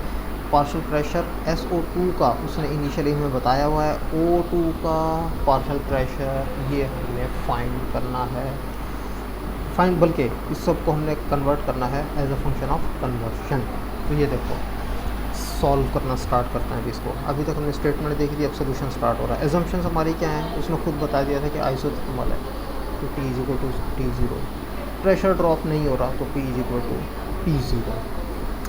पार्शियल प्रेशर SO2 का उसने इनिशियली हमें बताया हुआ है, O2 का पार्शियल प्रेशर ये हमें फाइंड करना है, बल्कि इस सब को हमने कन्वर्ट करना है as a function of conversion. तो ये देखो सॉल्व करना स्टार्ट करते हैं इसको। अभी तक हमने स्टेटमेंट देखी थी, अब सोल्यूशन स्टार्ट हो रहा है। एजम्पशंस हमारी क्या है, उसने खुद बता दिया था कि आइसोथर्मल है तो T = T0, प्रेशर ड्रॉप नहीं हो रहा तो P = P0।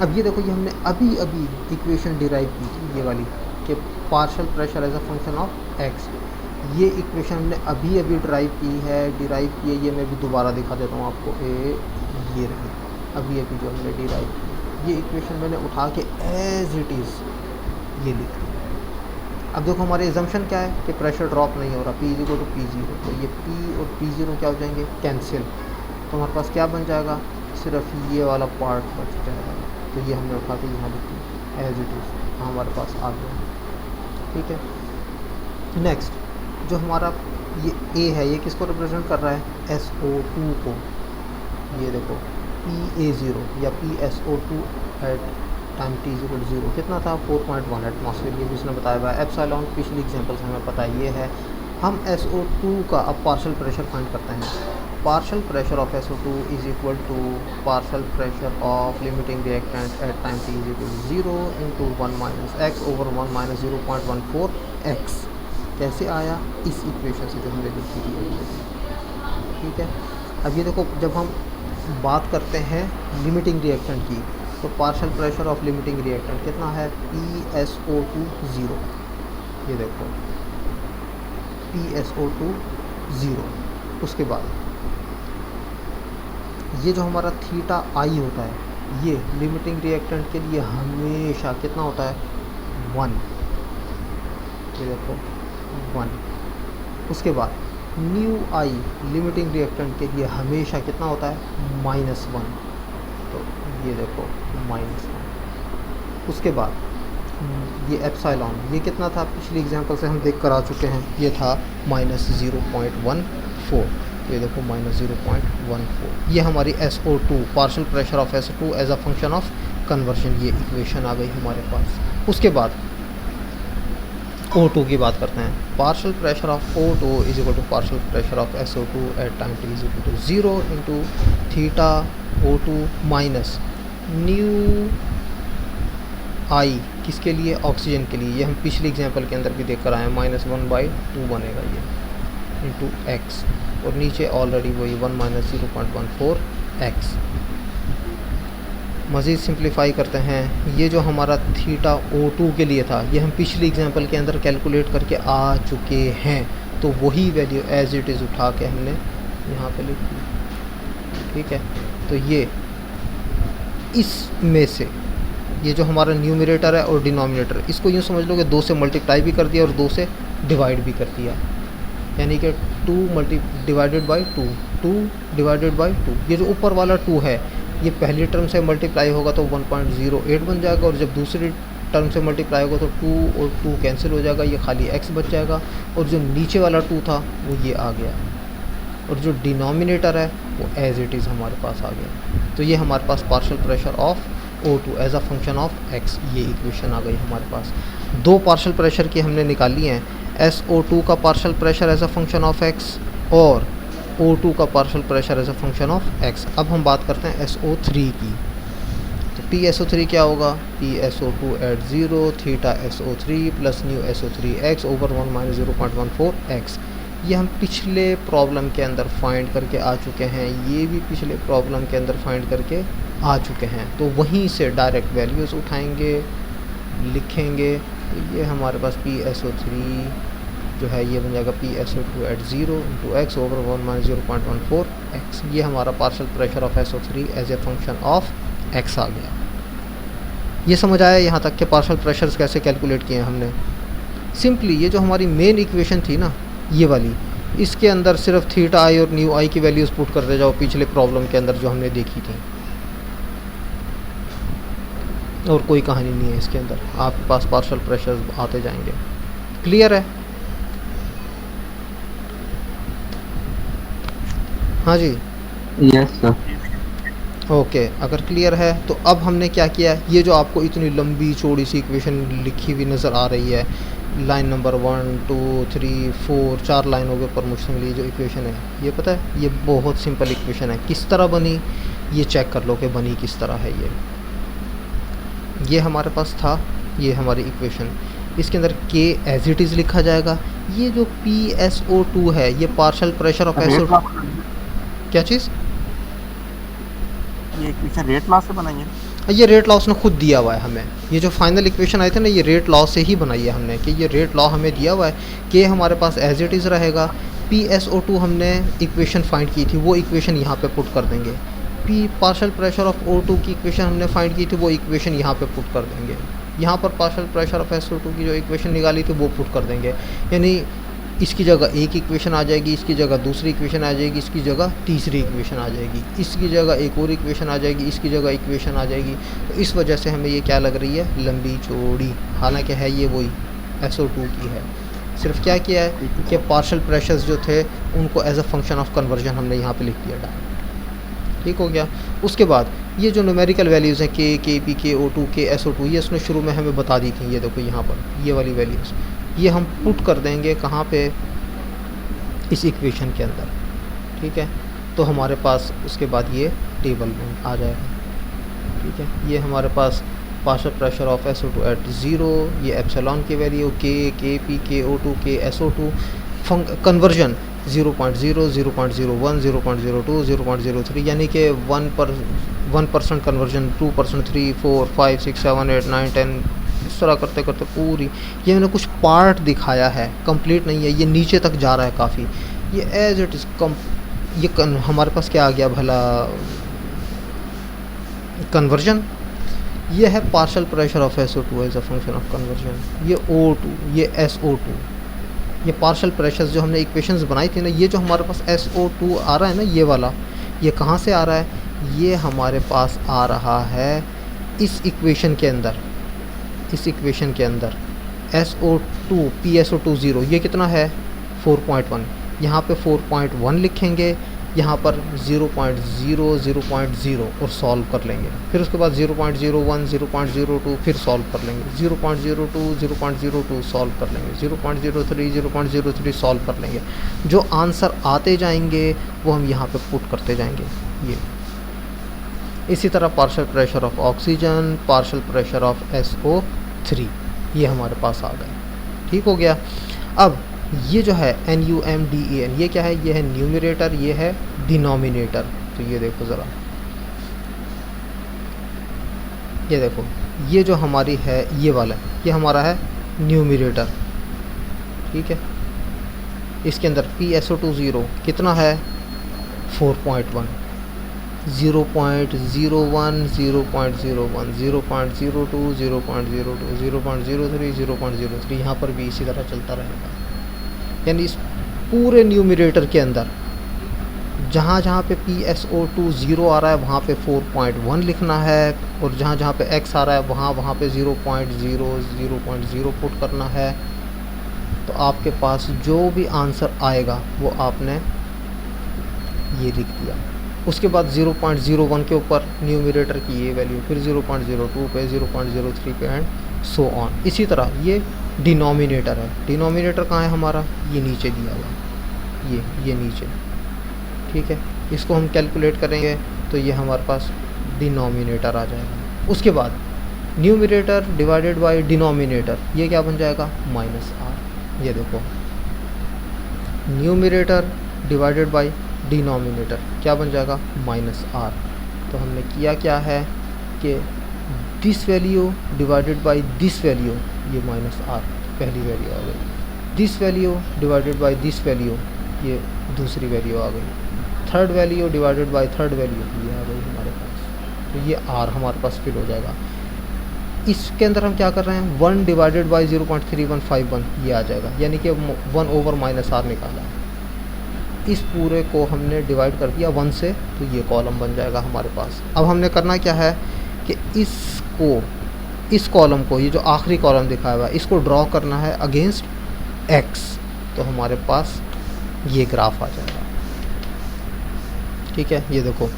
अब ये देखो ये हमने अभी अभी इक्वेशन डिराइव की थी ये वाली कि partial pressure as a function of x, ये इक्वेशन हमने अभी अभी डिराइव की है। ये मैं भी दोबारा दिखा देता हूँ आपको, ये रही अभी अभी जो हमने डिराइव की, ये इक्वेशन मैंने उठा के एज इट इज़ ये लिख दी। अब देखो हमारे एजम्पशन क्या है कि प्रेशर ड्रॉप नहीं हो रहा, P = P0, तो ये P और P0 क्या हो जाएंगे, कैंसिल। तो हमारे पास क्या बन जाएगा, सिर्फ ये वाला पार्ट बच जाएगा। तो ये हमने उठा के यहाँ लिख दी एज इट इज़, हमारे पास आ गया, ठीक है। नेक्स्ट जो हमारा ये ए है, ये किसको रिप्रेजेंट कर रहा है, SO2 को। ये देखो PA0 या PSO2 at time t equal to 0 कितना था, 4.1 एटमॉस्फेयर, ये भी उसने बताया हुआ है। एप्सिलॉन पिछली एग्जांपल से हमें पता है ये है। हम SO2 का अब पार्शियल प्रेशर फाइंड करते हैं। Partial pressure of SO2 is equal to partial pressure of limiting reactant at time t is equal to 0 into 1 minus x over 1 minus 0.14 x। कैसे आया, इस इक्वेशन से जो हमने लिखी थी, ठीक है। अब ये देखो, जब हम बात करते हैं लिमिटिंग रिएक्टेंट की, तो partial pressure of limiting reactant कितना है, PSO2 0। ये देखो PSO2 0। उसके बाद ये जो हमारा थीटा आई होता है, ये लिमिटिंग रिएक्टेंट के लिए हमेशा कितना होता है, 1। ये देखो 1। उसके बाद न्यू आई लिमिटिंग रिएक्टेंट के लिए हमेशा कितना होता है, -1। तो ये देखो -1। उसके बाद ये एप्सिलॉन, ये कितना था, पिछली एग्जांपल से हम देख कर आ चुके हैं, ये था -0.14। ये देखो -0.14। ये हमारी SO2 partial pressure of SO2 as a function of conversion, ये इक्वेशन आ गई हमारे पास। उसके बाद O2 की बात करते हैं। Partial pressure of O2 is equal to partial pressure of SO2 at time t is equal to 0 into theta O2 minus nu I, किसके लिए, ऑक्सीजन के लिए। ये हम पिछली एग्जांपल के अंदर भी देख कर आए हैं, -1/2 बनेगा ये इंटू x, और नीचे ऑलरेडी वही 1 माइनस 0.14 x। मज़ीद सिंप्लीफाई करते हैं। ये जो हमारा थीटा O2 के लिए था, ये हम पिछली एग्जांपल के अंदर कैलकुलेट करके आ चुके हैं, तो वही वैल्यू एज इट इज़ उठा के हमने यहाँ पे लिख दी, ठीक है। तो ये इसमें से ये जो हमारा न्यूमरेटर है और डिनोमिनेटर, इसको यूँ समझ लो कि 2 से मल्टीप्लाई भी कर दिया और 2 से डिवाइड भी कर दिया, यानी कि 2 डिवाइडेड बाई 2, 2 डिवाइडेड बाई 2। ये जो ऊपर वाला 2 है, ये पहली टर्म से मल्टीप्लाई होगा तो 1.08 बन जाएगा, और जब दूसरी टर्म से मल्टीप्लाई होगा तो 2 और 2 कैंसिल हो जाएगा, ये खाली x बच जाएगा, और जो नीचे वाला 2 था वो ये आ गया, और जो डिनोमिनेटर है वो एज इट इज़ हमारे पास आ गया। तो ये हमारे पास partial pressure of O2 as a function of x, ये इक्वेशन आ गई हमारे पास। 2 पार्शियल प्रेशर की हमने निकाली हैं, SO2 का partial pressure as a function of x और O2 का partial pressure as a function of x। अब हम बात करते हैं SO3 की। तो PSO3 क्या होगा, PSO2 at 0 theta SO3 plus nu SO3 x over 1 minus 0.14 x। ये हम पिछले प्रॉब्लम के अंदर फाइंड करके आ चुके हैं, ये भी पिछले प्रॉब्लम के अंदर फाइंड करके आ चुके हैं, तो वहीं से डायरेक्ट वैल्यूज़ उठाएंगे, लिखेंगे। तो ये हमारे पास PSO3 जो है ये बन जाएगा PSO2 at 0 into x over 1 minus 0.14 x। ये हमारा partial pressure of SO3 as a function of x आ गया। ये समझ आया यहाँ तक कि पार्शियल प्रेशर्स कैसे कैलकुलेट किए हैं हमने। सिंपली ये जो हमारी मेन इक्वेशन थी ना, ये वाली, इसके अंदर सिर्फ थीटा आई और न्यू आई की वैल्यूज़ पुट करते जाओ पिछले प्रॉब्लम के अंदर जो हमने देखी थी, और कोई कहानी नहीं है इसके अंदर, आपके पास पार्शियल प्रेशर्स आते जाएंगे। क्लियर है? हाँ जी, यस सर। ओके, अगर क्लियर है तो अब हमने क्या किया, ये जो आपको इतनी लंबी चौड़ी सी इक्वेशन लिखी हुई नज़र आ रही है, लाइन नंबर 1 2 3 4 4 लाइनों के ऊपर मुश्तमिल ये जो इक्वेशन है, ये पता है ये बहुत सिंपल इक्वेशन है। किस तरह बनी ये चेक कर लो कि बनी किस तरह है। ये हमारे पास था, ये हमारी इक्वेशन, इसके अंदर K एज इट इज़ लिखा जाएगा। ये जो PSO2 है ये पार्शियल प्रेशर ऑफ SO2, क्या चीज़, ये इक्वेशन रेट लॉ से बनाई है, ये रेट लॉ उसने खुद दिया हुआ है हमें। ये जो फाइनल इक्वेशन आए थे ना, ये रेट लॉ से ही बनाई है हमने, कि ये रेट लॉ हमें दिया हुआ है कि हमारे पास एज इट इज़ रहेगा। PSO2 हमने इक्वेशन फाइंड की थी, वो इक्वेशन यहाँ पे पुट कर देंगे। पार्शियल प्रेशर ऑफ O2 की इक्वेशन हमने फाइंड की थी, वो इक्वेशन यहाँ पे पुट कर देंगे। यहाँ पर पार्शियल प्रेशर ऑफ SO2 की जो इक्वेशन निकाली थी वो पुट कर देंगे, यानी इसकी जगह एक इक्वेशन आ जाएगी, इसकी जगह दूसरी इक्वेशन आ जाएगी, इसकी जगह तीसरी इक्वेशन आ जाएगी, इसकी जगह एक और इक्वेशन आ जाएगी, इसकी जगह इक्वेशन आ जाएगी। तो इस वजह से हमें ये क्या लग रही है, लंबी चौड़ी, हालांकि है ये वही SO2 की है। सिर्फ क्या किया है कि पार्शियल प्रेशर्स जो थे उनको as a function of conversion हमने यहाँ पे लिख दिया डायरेक्ट। ठीक हो गया। उसके बाद ये जो न्यूमेरिकल वैल्यूज़ हैं के पी, के ओ टू, के एस ओ टू, ये उसने शुरू में हमें बता दी थी। ये देखो यहाँ पर ये वाली वैल्यूज़, ये हम पुट कर देंगे कहाँ पे, इस इक्वेशन के अंदर। ठीक है, तो हमारे पास उसके बाद ये टेबल में आ जाएगा। ठीक है, ये हमारे पास partial pressure of SO2 at 0, ये एप्सिलॉन की वैल्यू, के पी, के ओ टू, के SO2, कन्वर्जन 0.0, 0.01, 0.02, 0.03, यानी कि 1% कन्वर्जन, 2%, 3, 4, 5, 6, 7, 8, 9, 10, इस तरह करते करते पूरी, ये मैंने कुछ पार्ट दिखाया है, कंप्लीट नहीं है, ये नीचे तक जा रहा है काफ़ी। ये एज इट इज़ हमारे पास क्या आ गया भला, कन्वर्जन। ये है partial pressure of SO2 as a function of conversion. ये O2, ये SO2, ये पार्शियल प्रेशर्स जो हमने इक्वेशंस बनाई थी ना, ये जो हमारे पास SO2 आ रहा है ना, ये वाला, ये कहाँ से आ रहा है, ये हमारे पास आ रहा है इस इक्वेशन के अंदर। इस इक्वेशन के अंदर SO2 PSO2 0, ये कितना है 4.1, यहाँ पे 4.1 लिखेंगे, यहाँ पर 0.0, 0.0 और सॉल्व कर लेंगे। फिर उसके बाद 0.01, 0.02 फिर सॉल्व कर लेंगे, 0.02, 0.02 सॉल्व कर लेंगे, 0.03, 0.03 सॉल्व कर लेंगे। जो आंसर आते जाएंगे वो हम यहाँ पे पुट करते जाएंगे। ये इसी तरह partial pressure of oxygen, partial pressure of SO3, ये हमारे पास आ गए। ठीक हो गया। अब ये जो है NUMDEN, ये क्या है, ये है न्यूमरेटर, ये है डिनोमिनेटर। तो ये देखो ज़रा, ये देखो, ये जो हमारी है ये वाला, ये हमारा है न्यूमरेटर। ठीक है, इसके अंदर PSO2 0 कितना है 4.1, 0.01, 0.01, 0.02, 0.02, 0.03, 0.03, यहाँ पर भी इसी तरह चलता रहेगा। यानी इस पूरे न्यूमरेटर के अंदर जहाँ जहाँ पे PSO2 0 आ रहा है वहाँ पे 4.1 लिखना है, और जहाँ जहाँ पे X आ रहा है वहाँ पे 0.0, 0.0 पुट करना है। तो आपके पास जो भी आंसर आएगा वो आपने ये लिख दिया। उसके बाद 0.01 के ऊपर न्यूमरेटर की ये वैल्यू, फिर 0.02 पे, 0.03 पे, एंड सो ऑन। इसी तरह ये डिनोमिनेटर है। डिनोमिनेटर कहाँ है हमारा, ये नीचे दिया हुआ, ये नीचे। ठीक है, इसको हम कैलकुलेट करेंगे तो ये हमारे पास डिनोमिनेटर आ जाएगा। उसके बाद न्यूमरेटर डिवाइडेड बाय डिनोमिनेटर, ये क्या बन जाएगा -r। ये देखो, न्यूमरेटर डिवाइडेड बाय डिनोमिनेटर क्या बन जाएगा -r। तो हमने किया क्या है कि this value divided by this value, ये -r पहली वैल्यू आ गई, this value divided by this value, ये दूसरी वैल्यू आ गई, third value divided by third value, ये आ गई हमारे पास। तो ये r हमारे पास फिल हो जाएगा। इसके अंदर हम क्या कर रहे हैं, 1 डिवाइडेड बाई 0.3151 ये आ जाएगा, यानी कि 1 ओवर -r निकाला है। इस पूरे को हमने डिवाइड कर दिया 1 से, तो ये कॉलम बन जाएगा हमारे पास। अब हमने करना क्या है कि इस कॉलम को, ये जो आखिरी कॉलम दिखाया हुआ है, इसको ड्रॉ करना है अगेंस्ट x। तो हमारे पास ये ग्राफ आ जाएगा। ठीक है, ये देखो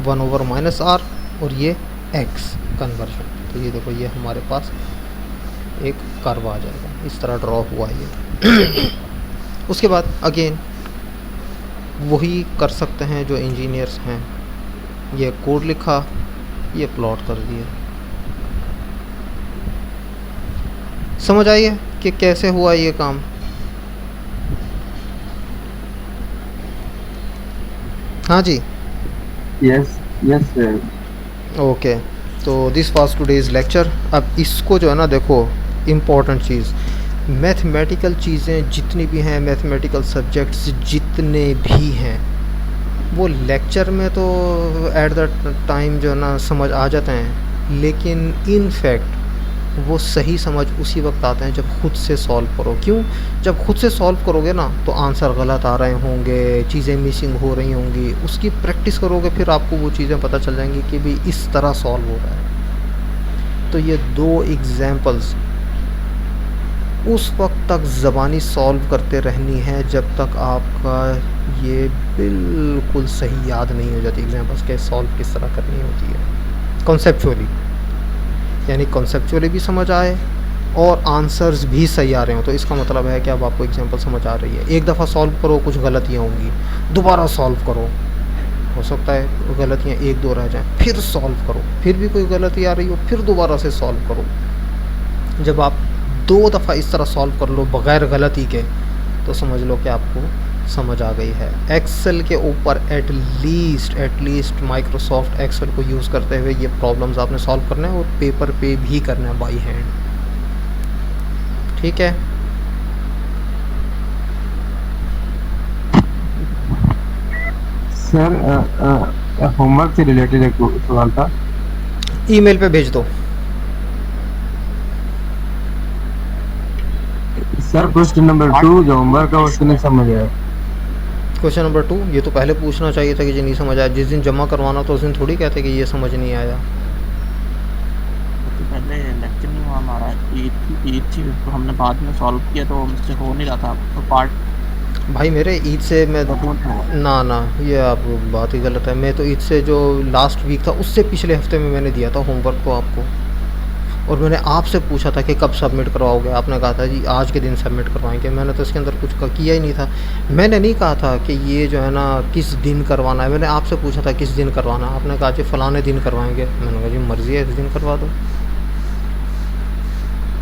1 ओवर -r और ये x कन्वर्जन। तो ये देखो, ये हमारे पास एक कर्व आ जाएगा, इस तरह ड्रॉ हुआ ये। उसके बाद अगेन वही कर सकते हैं जो इंजीनियर्स हैं, ये कोड लिखा, ये प्लॉट कर दिया। समझ आई है कि कैसे हुआ ये काम। हाँ जी, यस सर। ओके, तो दिस वाज टुडेज़ लेक्चर। अब इसको जो है ना, देखो इम्पोर्टेंट चीज़, मैथमेटिकल चीज़ें जितनी भी हैं, मैथमेटिकल सब्जेक्ट्स जितने भी हैं, वो लेक्चर में तो एट द टाइम जो है ना समझ आ जाते हैं, लेकिन इन फैक्ट वो सही समझ उसी वक्त आते हैं जब खुद से सॉल्व करो। क्यों? जब खुद से सॉल्व करोगे ना तो आंसर गलत आ रहे होंगे, चीज़ें मिसिंग हो रही होंगी, उसकी प्रैक्टिस करोगे फिर आपको वो चीज़ें पता चल जाएंगी कि भाई इस तरह सॉल्व हो रहा है। तो ये 2 एग्जांपल्स उस वक्त तक ज़बानी सॉल्व करते रहनी है जब तक आपका ये बिल्कुल सही याद नहीं हो जाती एग्जाम्पल्स के सॉल्व किस तरह करनी होती है कॉन्सेप्चुअली, यानी कॉन्सेप्चुअली भी समझ आए और आंसर्स भी सही आ रहे हो, तो इसका मतलब है कि अब आपको एग्जांपल समझ आ रही है। एक दफ़ा सॉल्व करो कुछ गलतियाँ होंगी, दोबारा सॉल्व करो, हो सकता है गलतियाँ एक दो रह जाएं, फिर सॉल्व करो, फिर भी कोई गलती आ रही हो फिर दोबारा से सॉल्व करो। जब आप 2 दफ़ा इस तरह सॉल्व कर लो बग़ैर गलती के, तो समझ लो कि आपको समझ आ गई है। एक्सेल के ऊपर एटलीस्ट माइक्रोसॉफ्ट एक्सेल को यूज़ करते हुए ये प्रॉब्लम्स आपने सॉल्व करना है और पेपर पे भी करना है बाई हैंड, ठीक है। सर होमवर्क से रिलेटेड एक सवाल था। ईमेल पे भेज दो। सर क्वेश्चन नंबर 2 जो होमवर्क का उसको नहीं समझ आया। क्वेश्चन नंबर 2 ये तो पहले पूछना चाहिए था कि जी नहीं समझ आया। जिस दिन जमा करवाना तो उस दिन थोड़ी कहते कि ये समझ नहीं आया। तो पहले लेक्चर नहीं हुआ हमारा, ईद थी तो हमने बाद में सॉल्व किया तो मुझसे हो नहीं रहा था तो पार्ट भाई मेरे ईद से मैं ना ये आप बात ही गलत है। मैं तो ईद से जो लास्ट वीक था उससे पिछले हफ्ते में मैंने दिया था होमवर्क को आपको, और मैंने आपसे पूछा था कि कब सबमिट करवाओगे। आपने कहा था जी आज के दिन सबमिट करवाएंगे। मैंने तो इसके अंदर कुछ किया ही नहीं था। मैंने नहीं कहा था कि ये जो है ना किस दिन करवाना है, मैंने आपसे पूछा था किस दिन करवाना है। आपने कहा जी फ़लाने दिन करवाएंगे। मैंने कहा जी मर्ज़ी है इस दिन करवा दो।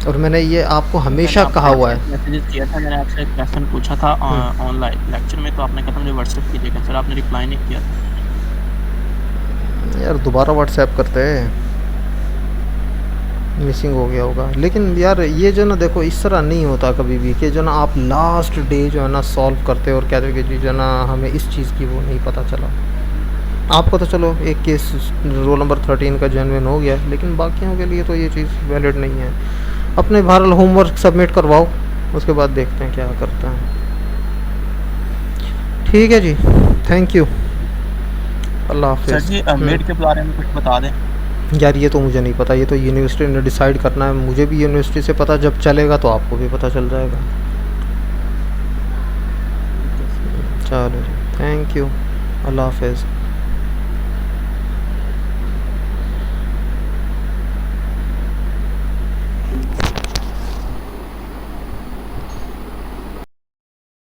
और मैंने ये आपको हमेशा कहा हुआ है। मैसेज किया था, मैंने आपसे एक क्वेश्चन पूछा था ऑनलाइन लेक्चर में, तो आपने कहा था मुझे व्हाट्सएप कीजिएगा। सर आपने रिप्लाई नहीं किया यार, दोबारा व्हाट्सएप करते हैं, मिसिंग हो गया होगा। लेकिन यार ये जो ना देखो इस तरह नहीं होता कभी भी कि जो ना आप लास्ट डे जो है ना सॉल्व करते हो और कहते हो कि जी जो ना हमें इस चीज़ की वो नहीं पता चला। आपको तो चलो एक केस रोल नंबर 13 का जेन्युइन हो गया, लेकिन बाकियों के लिए तो ये चीज़ वैलिड नहीं है। अपने बहरहाल होमवर्क सबमिट करवाओ, उसके बाद देखते हैं क्या करते हैं। ठीक है जी, थैंक यू, अल्लाह हाफिज़। सर जी मेड के बारे में कुछ बता दें। यार ये तो मुझे नहीं पता, ये तो यूनिवर्सिटी ने डिसाइड करना है। मुझे भी यूनिवर्सिटी से पता जब चलेगा तो आपको भी पता चल जाएगा। चलो जी, थैंक यू, अल्लाह हाफिज़।